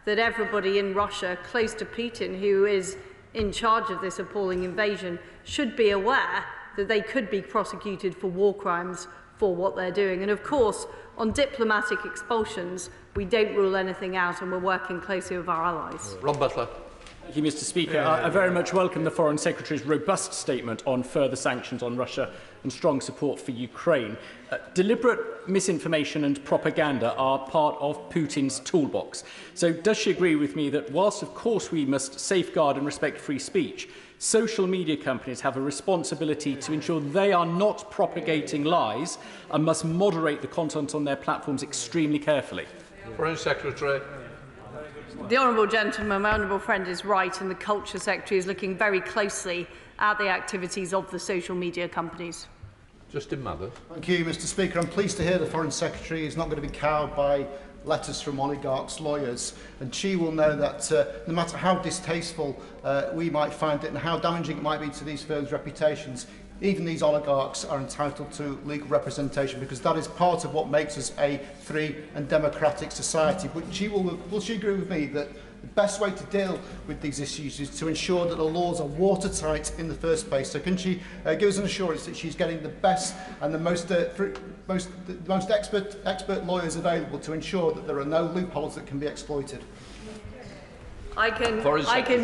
that everybody in Russia close to Putin, who is in charge of this appalling invasion, should be aware that they could be prosecuted for war crimes for what they're doing. And of course, on diplomatic expulsions, we don't rule anything out, and we're working closely with our allies. Rob Butler. Thank you, Mr. Speaker. I very much welcome the Foreign Secretary's robust statement on further sanctions on Russia and strong support for Ukraine. Deliberate misinformation and propaganda are part of Putin's toolbox. So does she agree with me that whilst, of course, we must safeguard and respect free speech, social media companies have a responsibility to ensure they are not propagating lies and must moderate the content on their platforms extremely carefully? Foreign Secretary. The honourable gentleman, my honourable friend, is right, and the Culture Secretary is looking very closely at the activities of the social media companies. Justin Mathers. Thank you, Mr. Speaker. I'm pleased to hear the Foreign Secretary is not going to be cowed by letters from oligarchs' lawyers, and she will know that no matter how distasteful we might find it and how damaging it might be to these firms' reputations, even these oligarchs are entitled to legal representation, because that is part of what makes us a free and democratic society. But will she agree with me that the best way to deal with these issues is to ensure that the laws are watertight in the first place? So can she give us an assurance that she's getting the best and the most expert lawyers available to ensure that there are no loopholes that can be exploited? I can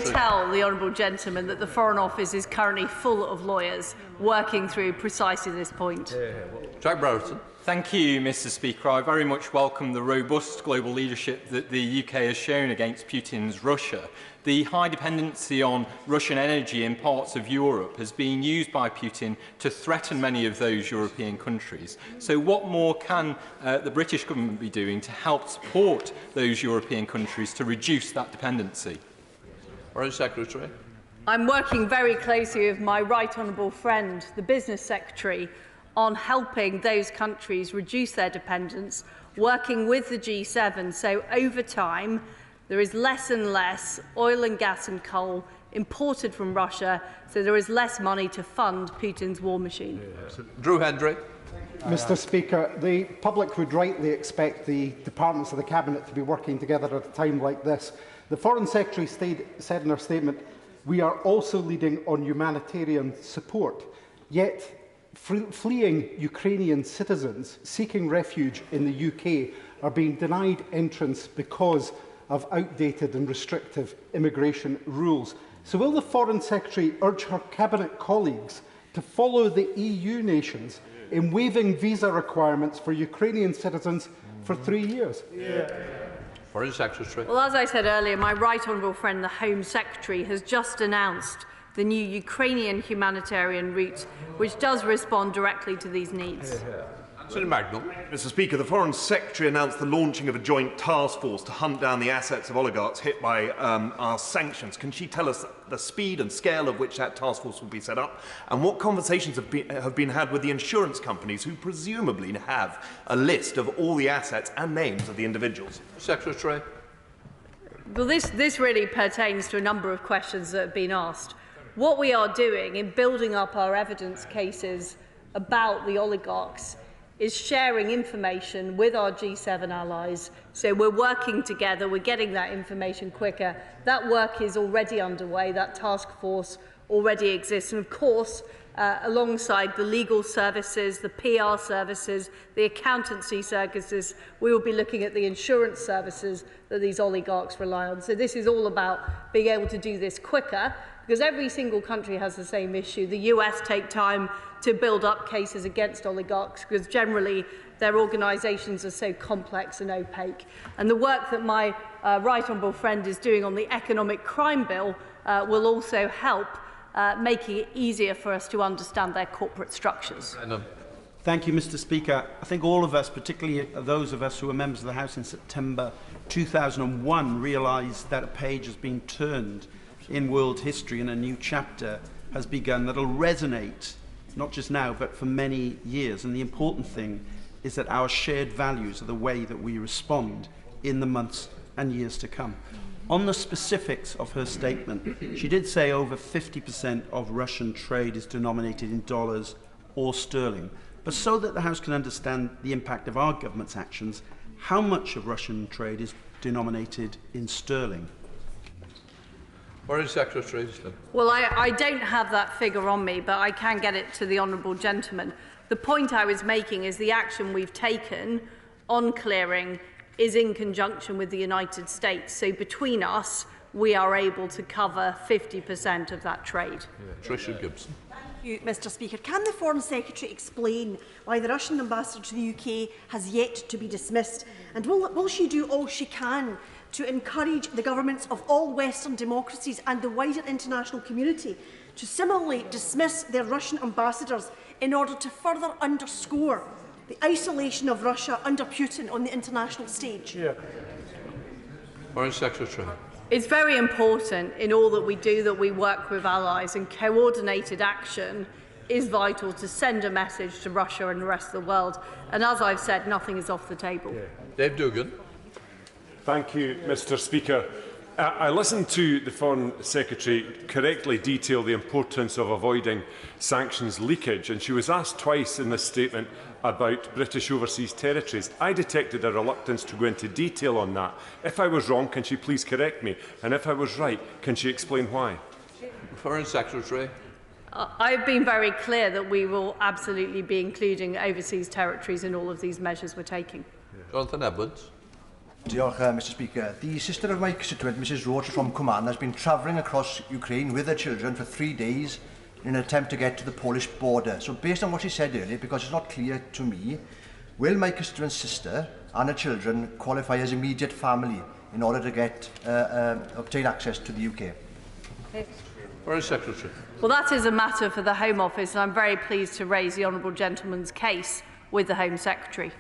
tell the honourable gentleman that the Foreign Office is currently full of lawyers working through precisely this point. Jack Brereton. Thank you, Mr. Speaker. I very much welcome the robust global leadership that the UK has shown against Putin's Russia. The high dependency on Russian energy in parts of Europe has been used by Putin to threaten many of those European countries. So what more can the British government be doing to help support those European countries to reduce that dependency? Foreign Secretary. I'm working very closely with my right honourable friend, the Business Secretary, on helping those countries reduce their dependence, working with the G7, so over time there is less and less oil and gas and coal imported from Russia, so there is less money to fund Putin's war machine. Drew Hendry. Mr. Speaker, the public would rightly expect the departments of the Cabinet to be working together at a time like this. The Foreign Secretary said in her statement, "We are also leading on humanitarian support." Yet, fleeing Ukrainian citizens seeking refuge in the UK are being denied entrance because of outdated and restrictive immigration rules. So will the Foreign Secretary urge her Cabinet colleagues to follow the EU nations in waiving visa requirements for Ukrainian citizens for 3 years? Foreign Secretary. Well, as I said earlier, my right honourable friend, the Home Secretary, has just announced the new Ukrainian humanitarian route, which does respond directly to these needs. Mr. Speaker, the Foreign Secretary announced the launching of a joint task force to hunt down the assets of oligarchs hit by our sanctions. Can she tell us the speed and scale of which that task force will be set up, and what conversations have been had with the insurance companies who presumably have a list of all the assets and names of the individuals? Secretary. Well, this really pertains to a number of questions that have been asked. What we are doing in building up our evidence cases about the oligarchs is sharing information with our G7 allies. So we're working together, we're getting that information quicker. That work is already underway, that task force already exists. And of course, alongside the legal services, the PR services, the accountancy services, we will be looking at the insurance services that these oligarchs rely on. So this is all about being able to do this quicker, because every single country has the same issue. The US take time to build up cases against oligarchs because generally their organisations are so complex and opaque. And the work that my right honourable friend is doing on the economic crime bill will also help making it easier for us to understand their corporate structures. Thank you, Mr. Speaker. I think all of us, particularly those of us who were members of the House in September 2001, realise that a page has been turned in world history and a new chapter has begun that will resonate not just now but for many years. And the important thing is that our shared values are the way that we respond in the months and years to come. On the specifics of her statement, she did say over 50% of Russian trade is denominated in dollars or sterling. But so that the House can understand the impact of our government's actions, how much of Russian trade is denominated in sterling? Foreign Secretary. Well, I don't have that figure on me, but I can get it to the honourable gentleman. The point I was making is the action we've taken on clearing is in conjunction with the United States. So between us, we are able to cover 50% of that trade. Tricia Gibson. Thank you, Mr. Speaker. Can the Foreign Secretary explain why the Russian ambassador to the UK has yet to be dismissed? And will she do all she can to encourage the governments of all Western democracies and the wider international community to similarly dismiss their Russian ambassadors in order to further underscore the isolation of Russia under Putin on the international stage? Foreign Secretary. It's very important in all that we do that we work with allies, and coordinated action is vital to send a message to Russia and the rest of the world. And as I've said, nothing is off the table. Dave Dugan. Thank you, Mr. Speaker. I listened to the Foreign Secretary correctly detail the importance of avoiding sanctions leakage, and she was asked twice in this statement about British overseas territories. I detected a reluctance to go into detail on that. If I was wrong, can she please correct me? And if I was right, can she explain why? Foreign Secretary. I've been very clear that we will absolutely be including overseas territories in all of these measures we're taking. Jonathan Edwards. Diolch, Mr. Speaker. The sister of my constituent, Mrs. Roach from Coman, has been travelling across Ukraine with her children for 3 days in an attempt to get to the Polish border. So based on what she said earlier, because it's not clear to me, will my constituent's sister and her children qualify as immediate family in order to get obtain access to the UK? Foreign Secretary. Well, that is a matter for the Home Office, and I'm very pleased to raise the honourable gentleman's case with the Home Secretary.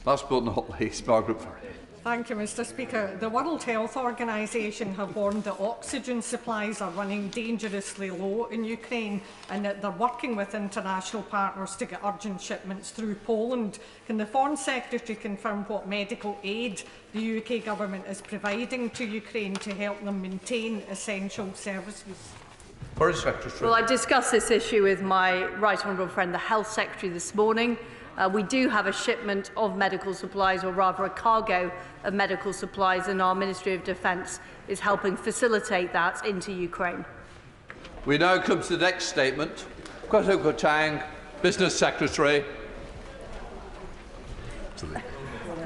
Last but not least, Margaret Farrell. Thank you, Mr. Speaker. The World Health Organization have warned that oxygen supplies are running dangerously low in Ukraine and that they're working with international partners to get urgent shipments through Poland. Can the Foreign Secretary confirm what medical aid the UK government is providing to Ukraine to help them maintain essential services? Foreign Secretary. Well, I discussed this issue with my right honourable friend, the Health Secretary, this morning. We do have a shipment of medical supplies, or rather a cargo of medical supplies, and our Ministry of Defence is helping facilitate that into Ukraine. We now come to the next statement. Kwasi Kwarteng, Business Secretary.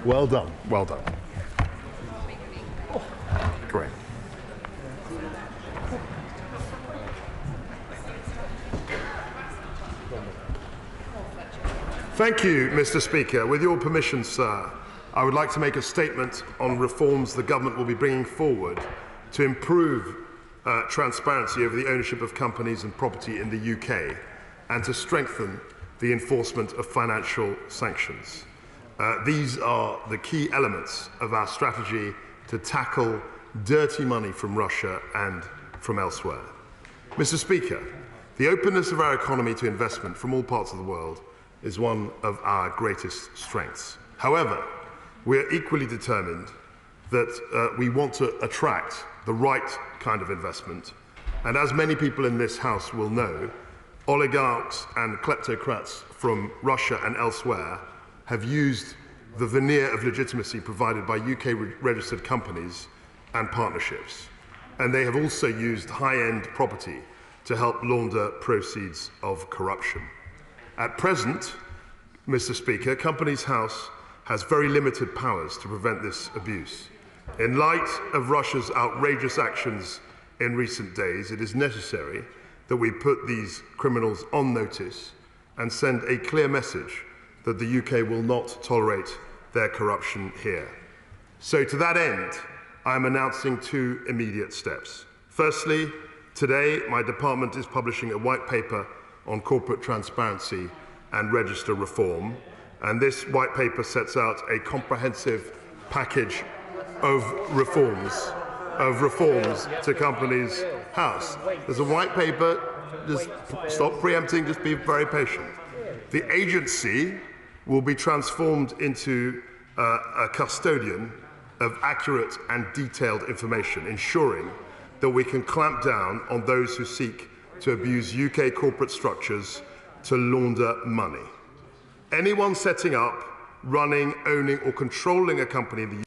Well done, well done. Great. Thank you, Mr. Speaker. With your permission, sir, I would like to make a statement on reforms the government will be bringing forward to improve transparency over the ownership of companies and property in the UK and to strengthen the enforcement of financial sanctions. These are the key elements of our strategy to tackle dirty money from Russia and from elsewhere. Mr. Speaker, the openness of our economy to investment from all parts of the world is one of our greatest strengths. However, we are equally determined that we want to attract the right kind of investment. And as many people in this House will know, oligarchs and kleptocrats from Russia and elsewhere have used the veneer of legitimacy provided by UK-registered companies and partnerships. And they have also used high-end property to help launder proceeds of corruption. At present, Mr. Speaker, Companies House has very limited powers to prevent this abuse. In light of Russia's outrageous actions in recent days, it is necessary that we put these criminals on notice and send a clear message that the UK will not tolerate their corruption here. So to that end, I am announcing two immediate steps. Firstly, today my department is publishing a white paper on corporate transparency and register reform, and this white paper sets out a comprehensive package of reforms to Companies House. There's a white paper, just stop preempting, just be very patient. The agency will be transformed into a custodian of accurate and detailed information, ensuring that we can clamp down on those who seek to abuse UK corporate structures to launder money. Anyone setting up, running, owning or controlling a company in the